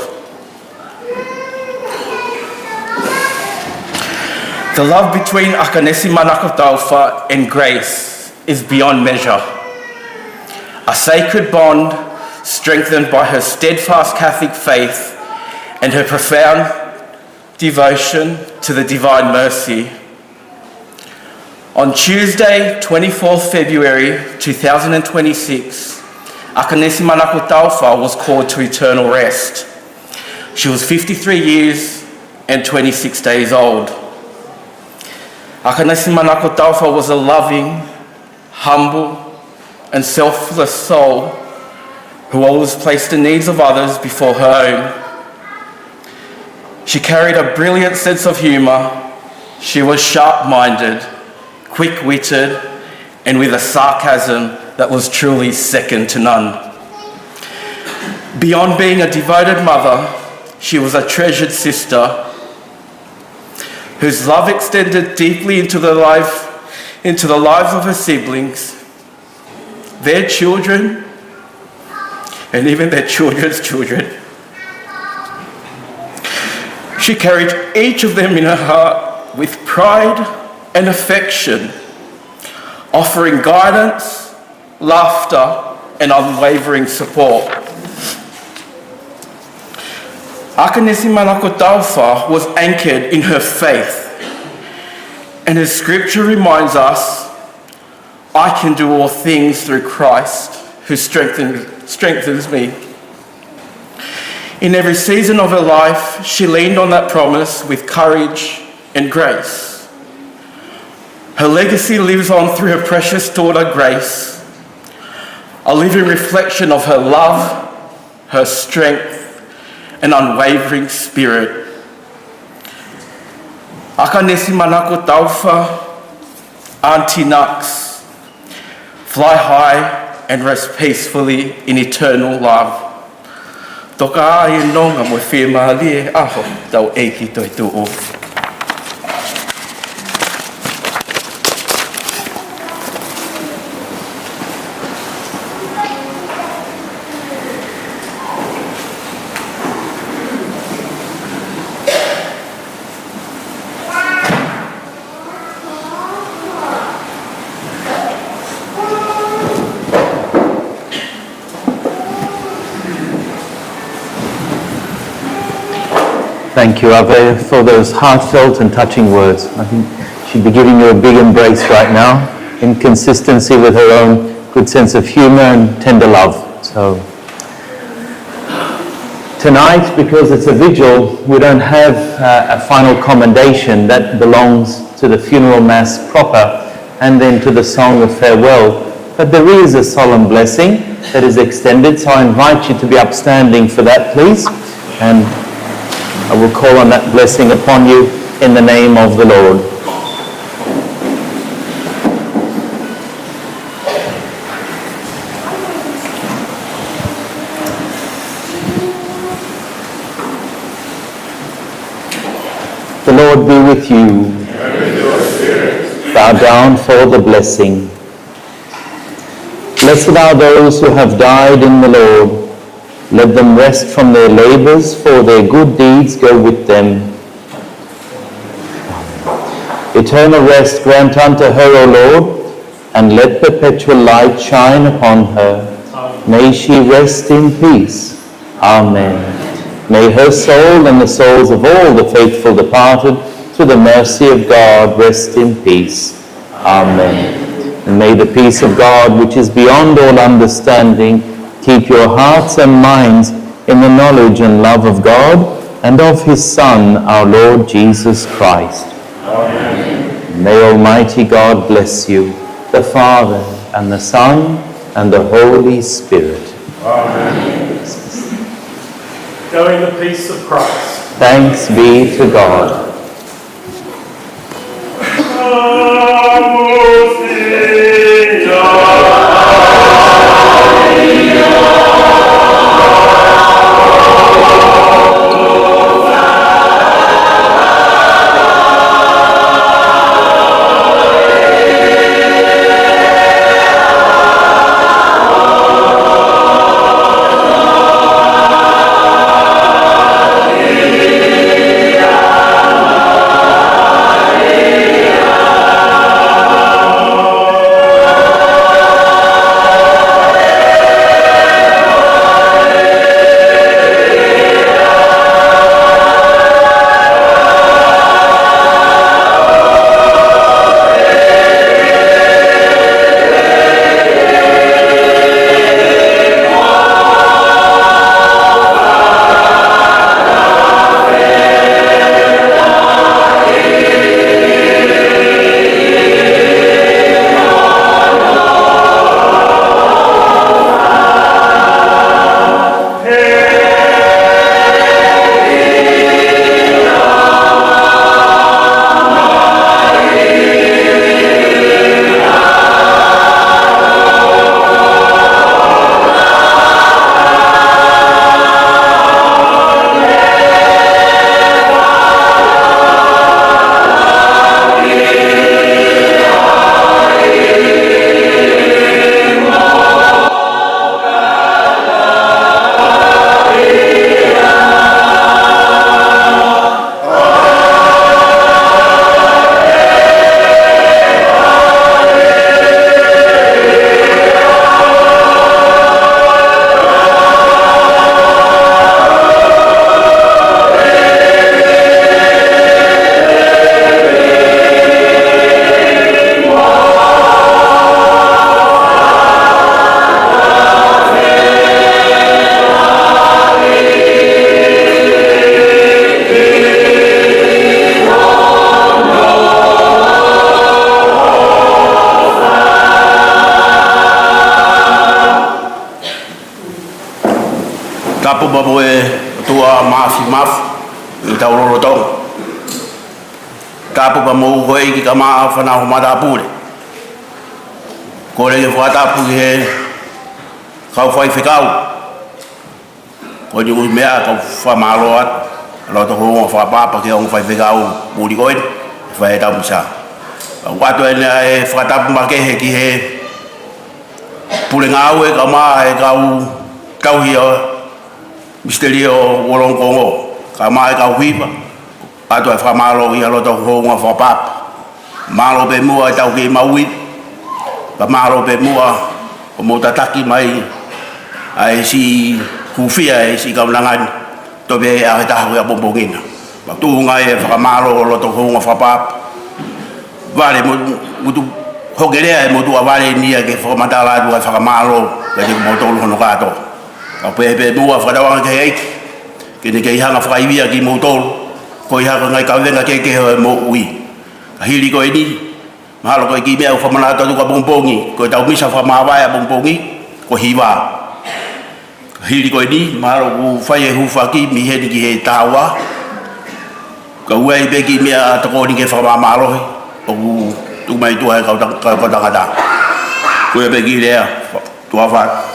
The love between Akanesi Manako Taufa and Grace is beyond measure. A sacred bond strengthened by her steadfast Catholic faith and her profound devotion to the Divine Mercy. On Tuesday, 24th February 2026, Akanesi Manako Taufa was called to eternal rest. She was 53 years and 26 days old. Akanesi Manako Taufa was a loving, humble, and selfless soul who always placed the needs of others before her own. She carried a brilliant sense of humour. She was sharp-minded, quick-witted, and with a sarcasm that was truly second to none. Beyond being a devoted mother, she was a treasured sister whose love extended deeply into the lives of her siblings, their children, and even their children's children. She carried each of them in her heart with pride and affection, offering guidance, laughter, and unwavering support. Akanesi Manako Taufa was anchored in her faith, and as scripture reminds us, I can do all things through Christ who strengthens me. In every season of her life, she leaned on that promise with courage and grace. Her legacy lives on through her precious daughter, Grace, a living reflection of her love, her strength, and unwavering spirit. Akanesi Manako Taufa, Auntie Nux, fly high and rest peacefully in eternal love. Toka ai nonga mo whima lie aho tau eiki toi tu'u. Thank you, Ave, for those heartfelt and touching words. I think she'd be giving you a big embrace right now, in consistency with her own good sense of humor and tender love. So tonight, because it's a vigil, we don't have a final commendation. That belongs to the funeral mass proper and then to the song of farewell. But there is a solemn blessing that is extended, so I invite you to be upstanding for that, please. And I will call on that blessing upon you in the name of the Lord. The Lord be with you. And with your spirit. Bow down for the blessing. Blessed are those who have died in the Lord. Let them rest from their labours, for their good deeds go with them. Eternal rest grant unto her, O Lord, and let perpetual light shine upon her. May she rest in peace. Amen. May her soul and the souls of all the faithful departed, through the mercy of God, rest in peace. Amen. And may the peace of God, which is beyond all understanding, keep your hearts and minds in the knowledge and love of God and of his Son, our Lord Jesus Christ. Amen. May Almighty God bless you, the Father and the Son and the Holy Spirit. Amen. Go in the peace of Christ. Thanks be to God. babu tua maaf tau lolo tong kapu ba mo ko ki kama fana ho mata pule ko le fata pu he kau fai fikau ko ni mea ka fa malo at lo to ho fa pa ke on fai fikau bu di ko fai ta musa wa to e fata pu ma ke he ki he pule ngau e kama e kau hio misterio wolong kongo kama ka wipa ato fa malo ia lo to ho nga fa pap malo be mua tau ki maui ka malo be mua o mo tataki mai ai si hufia si ka langan to be a ta ho ya bombongina ba tu nga e fa malo lo to ho nga fa pap vale mo tu ho gere mo tu vale ni ke fa matala du fa malo ka di mo to lo ka to apa mua fa dawa ke ni ke hanga fa ivia ki mo tol ko ia ngai ka venga ke mo ui hili ko ini mahalo ko ki me fa mana to ka bombongi ko tau misa fa mawa ya bombongi ko hiwa hili ko ini mahalo ku fa ye hu fa ki mi he ki he tawa ka wei be ki me to ko ni ke fa malo o tu mai tu ka ada ko be ki le tu fa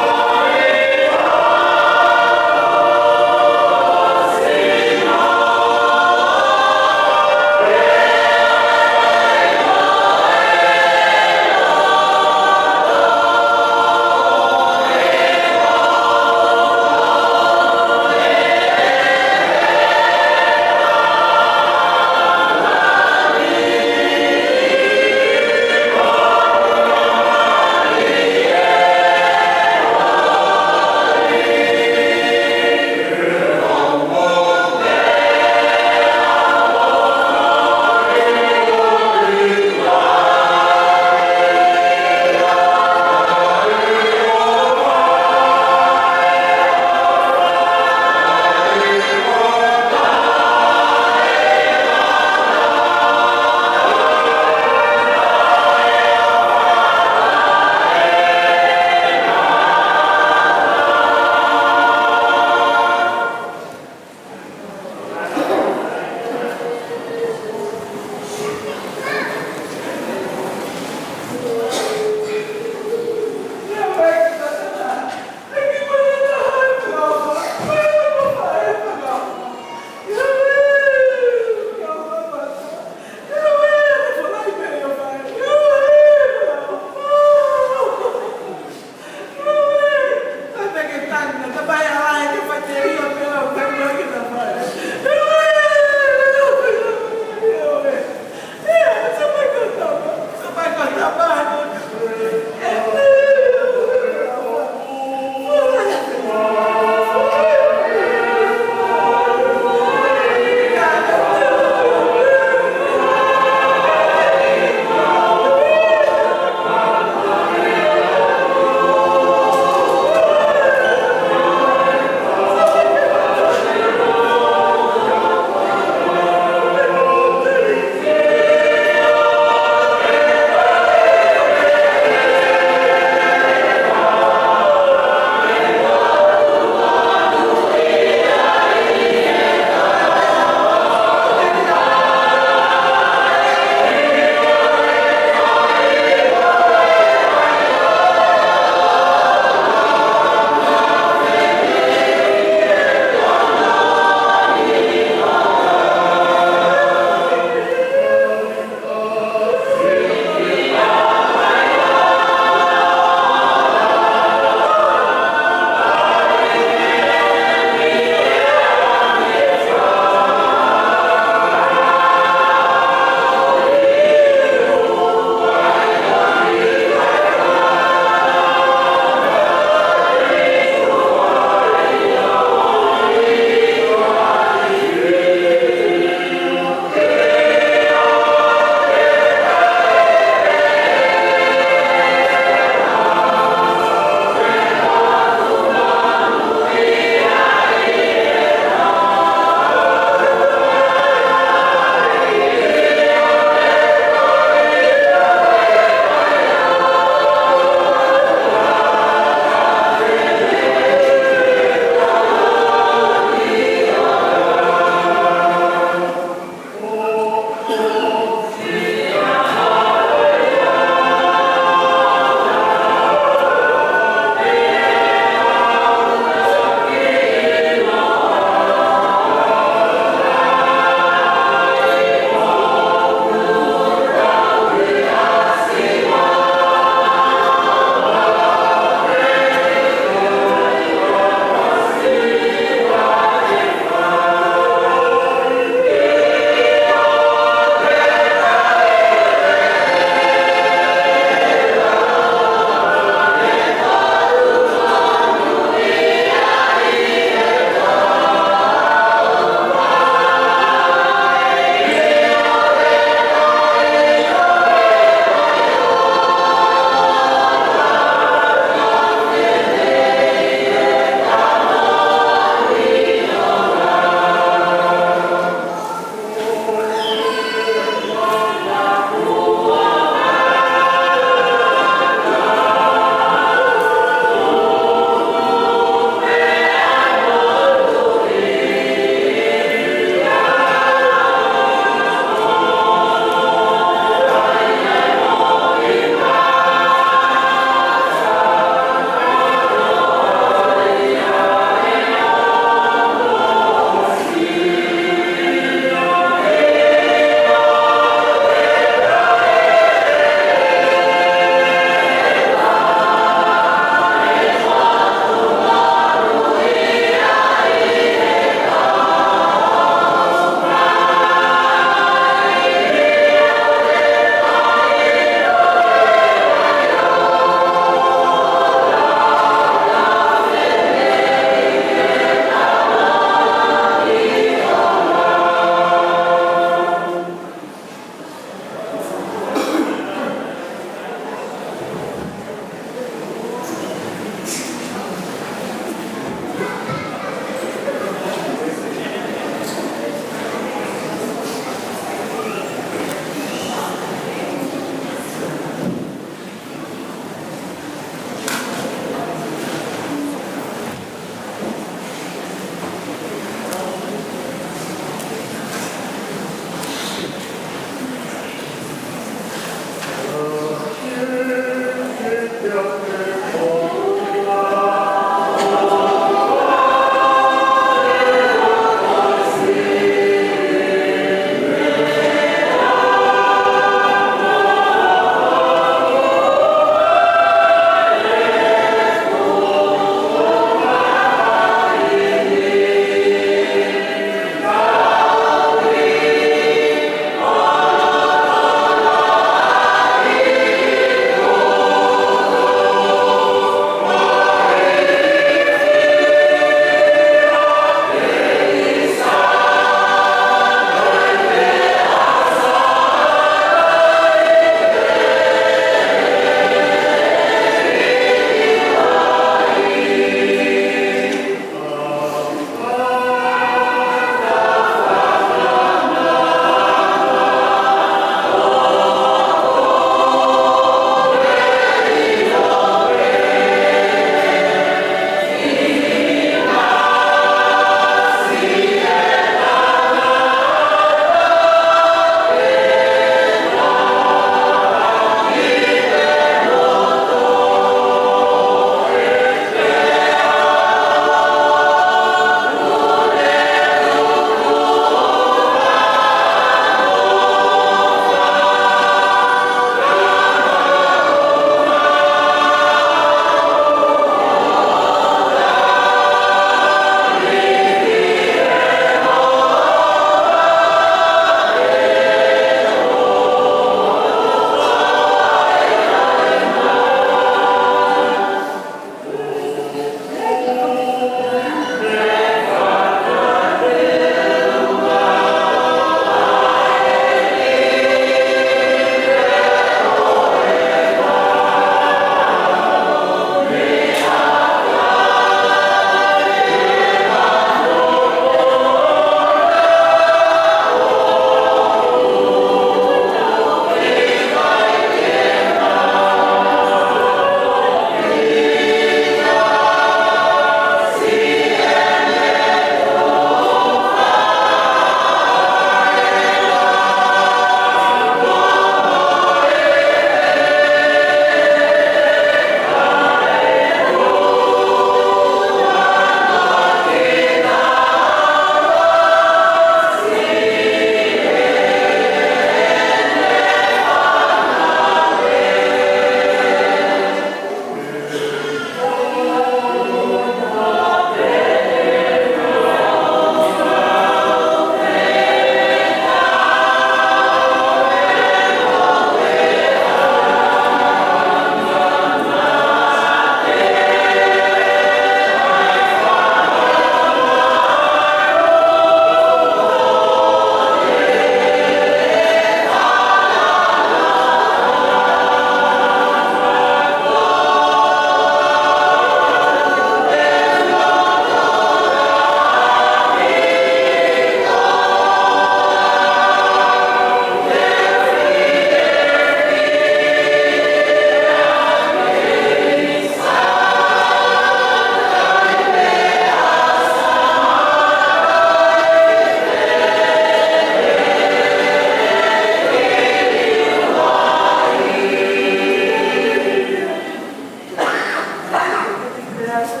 Thank you.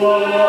Amen.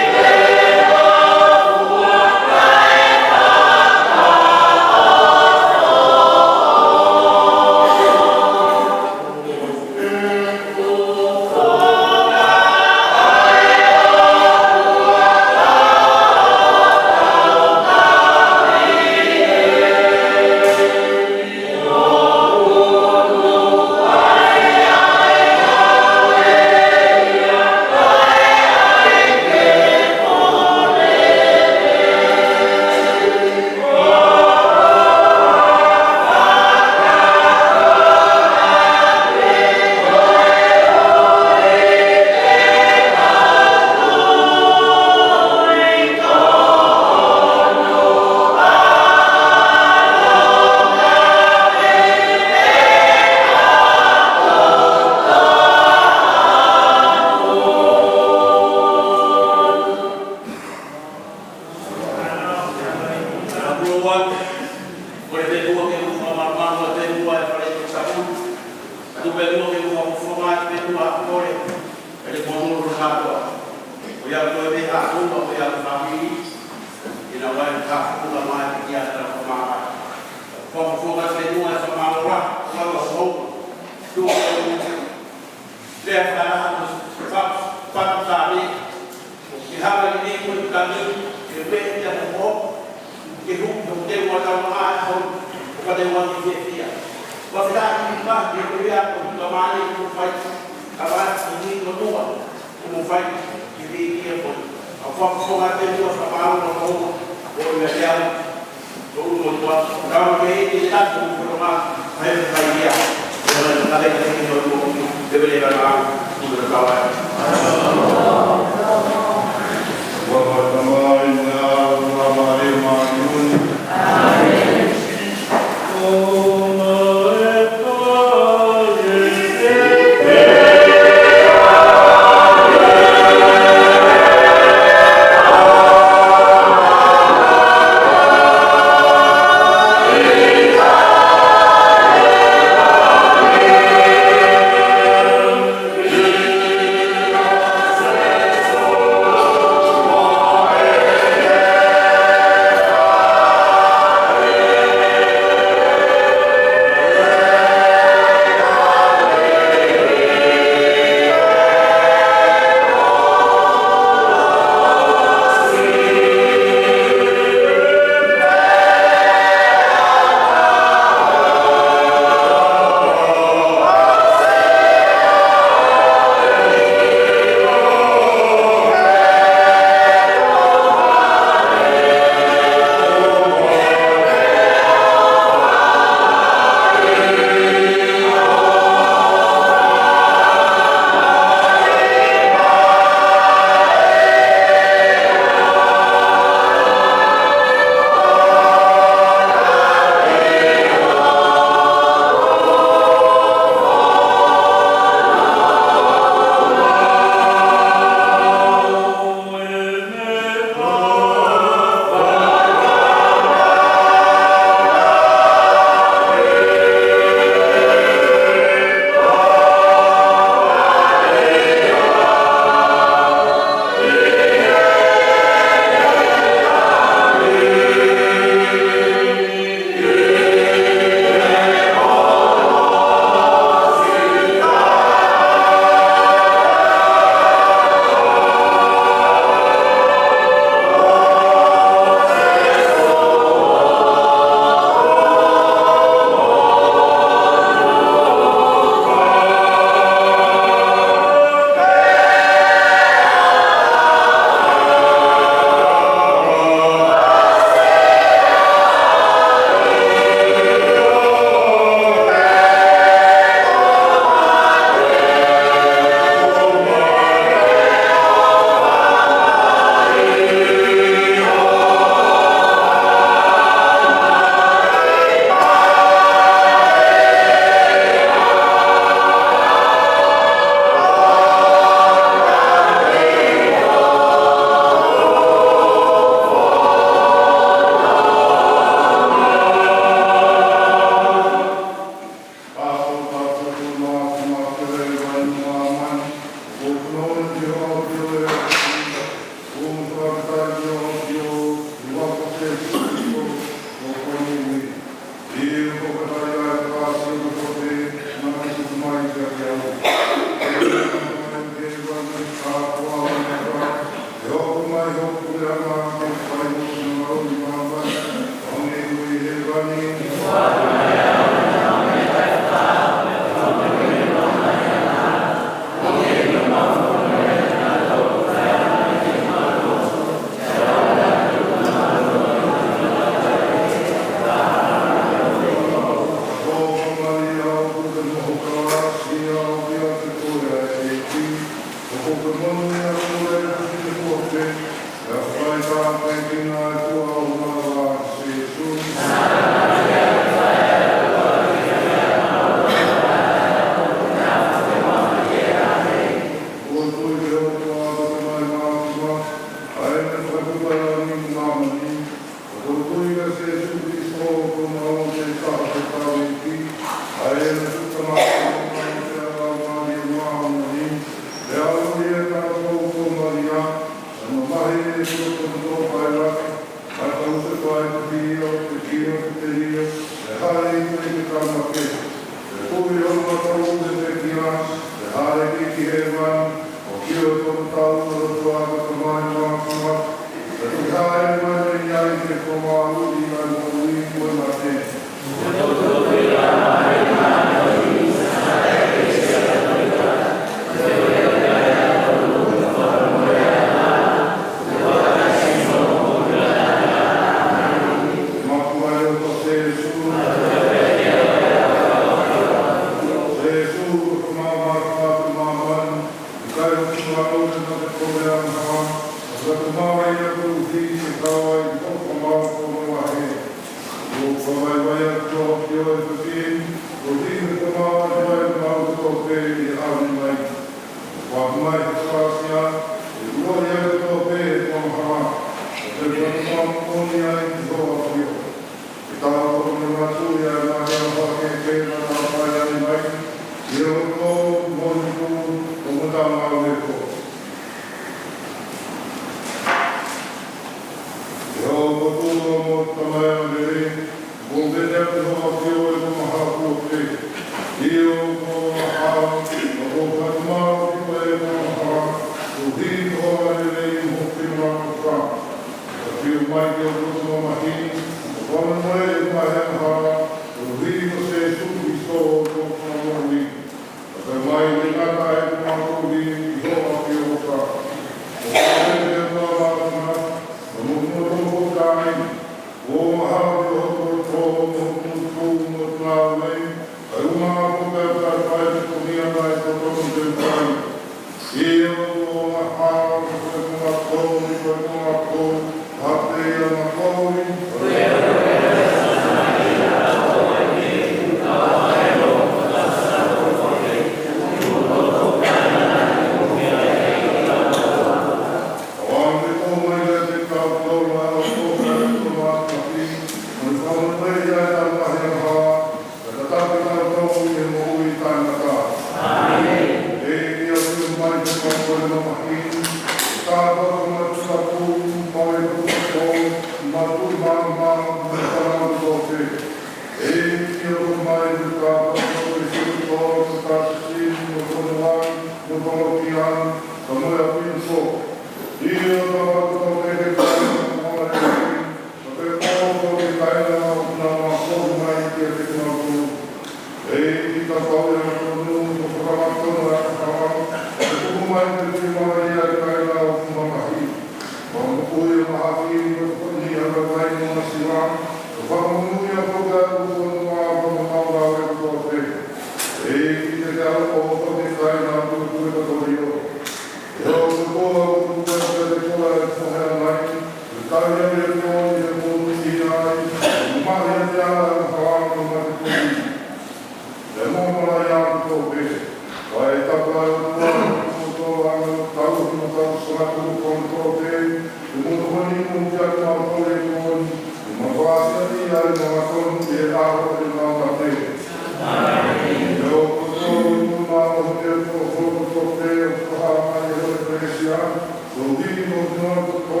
Amen.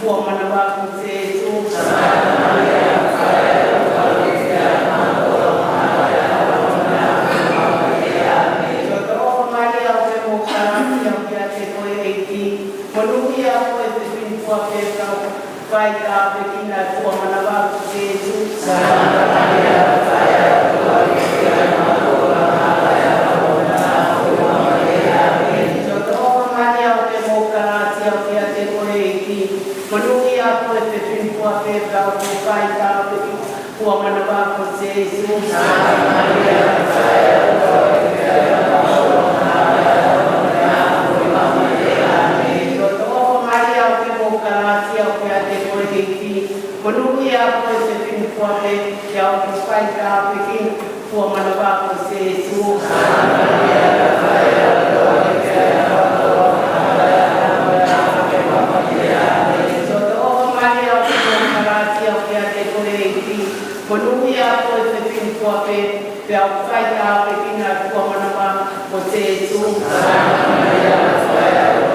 kwa mwana wako Yesu. Vai dar pequena tua manava Jesus. Santa Maria, Rafael, glória Maria, o democracia, o que a decoreiti, manuia por esse fim por pedra, o vai dar tua manava Jesus. Santa Maria, Rafael, Manuia por esse fim por que ao que vai dar pequeno por manava por Jesus. Maria, Rafael, Maria, o democracia, o que a decoreiti, manuia por esse fim por que ao que vai dar pequeno por manava por Jesus. Maria, Rafael,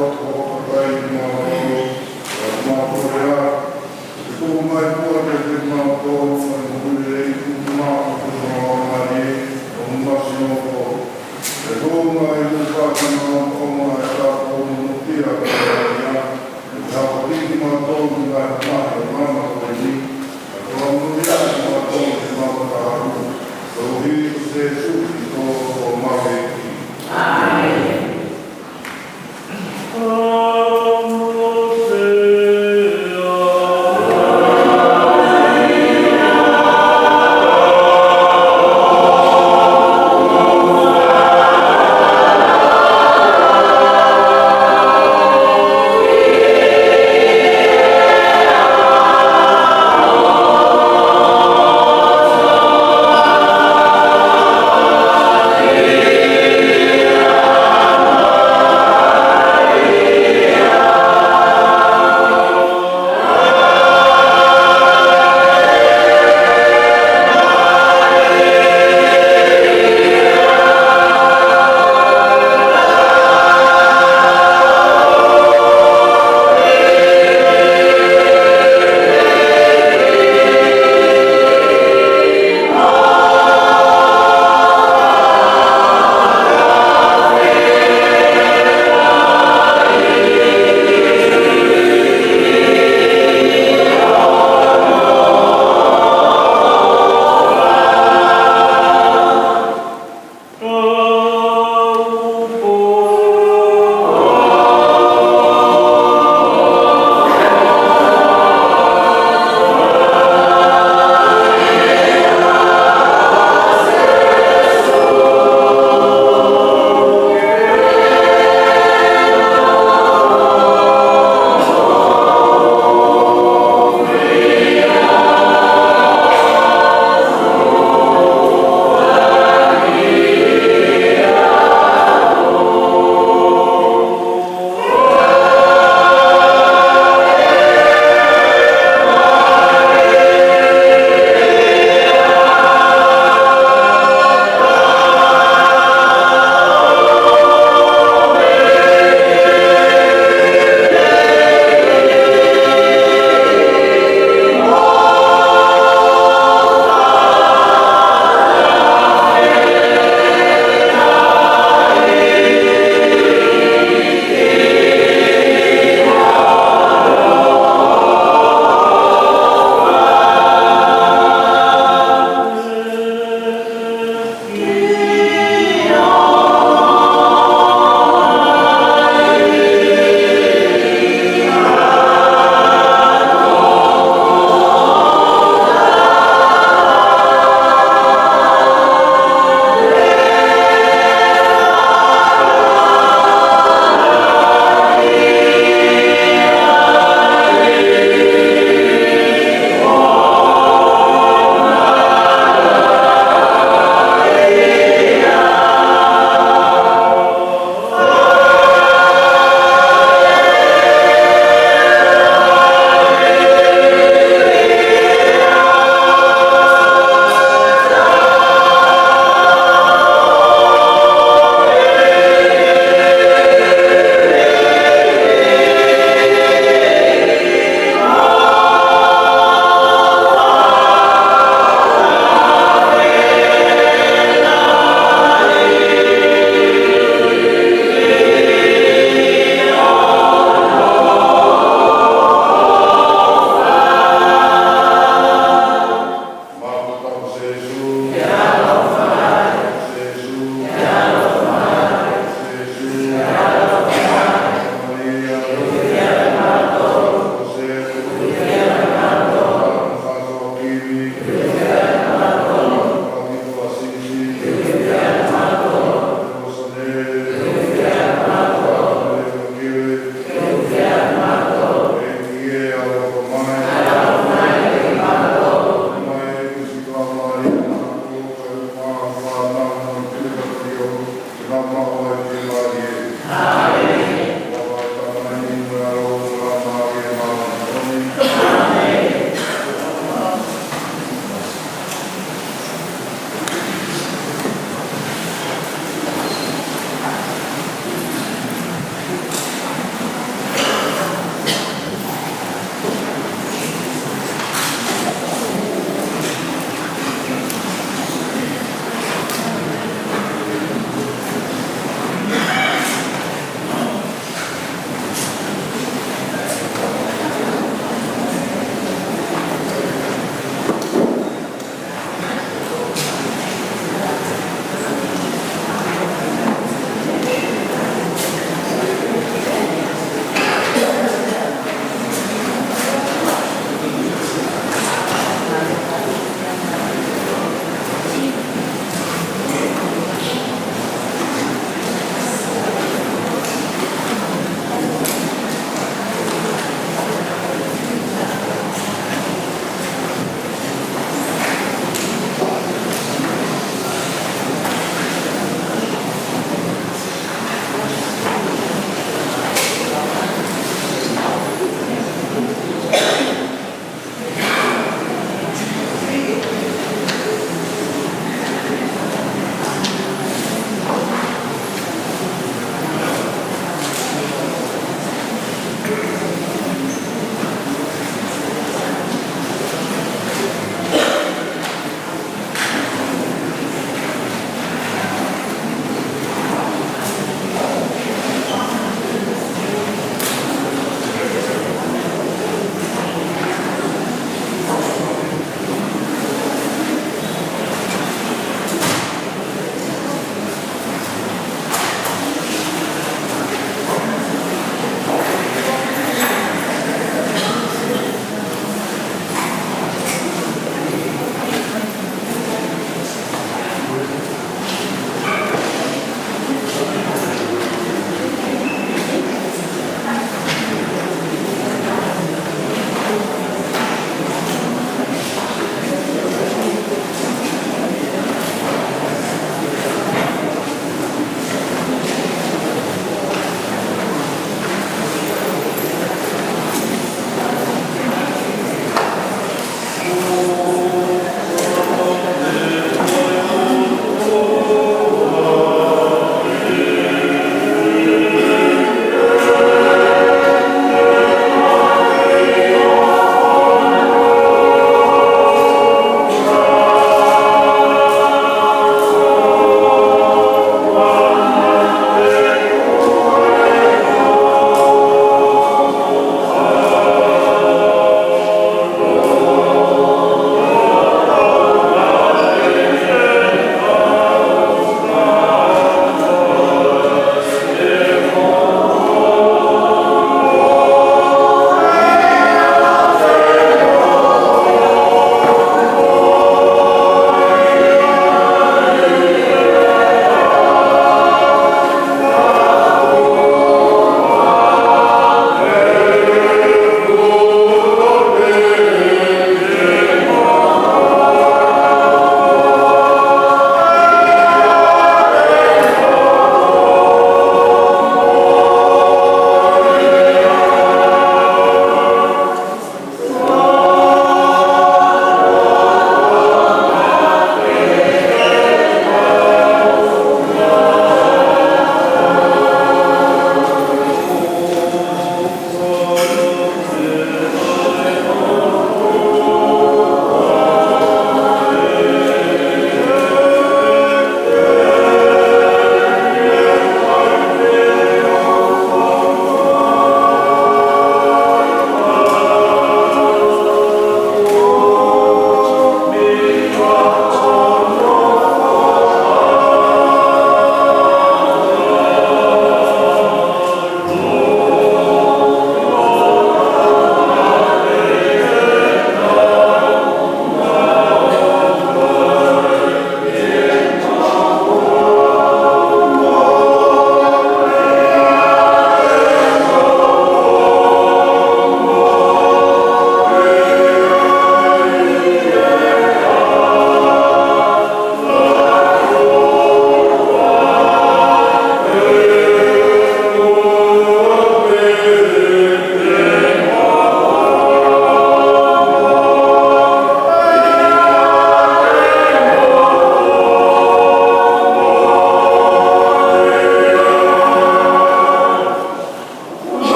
Manako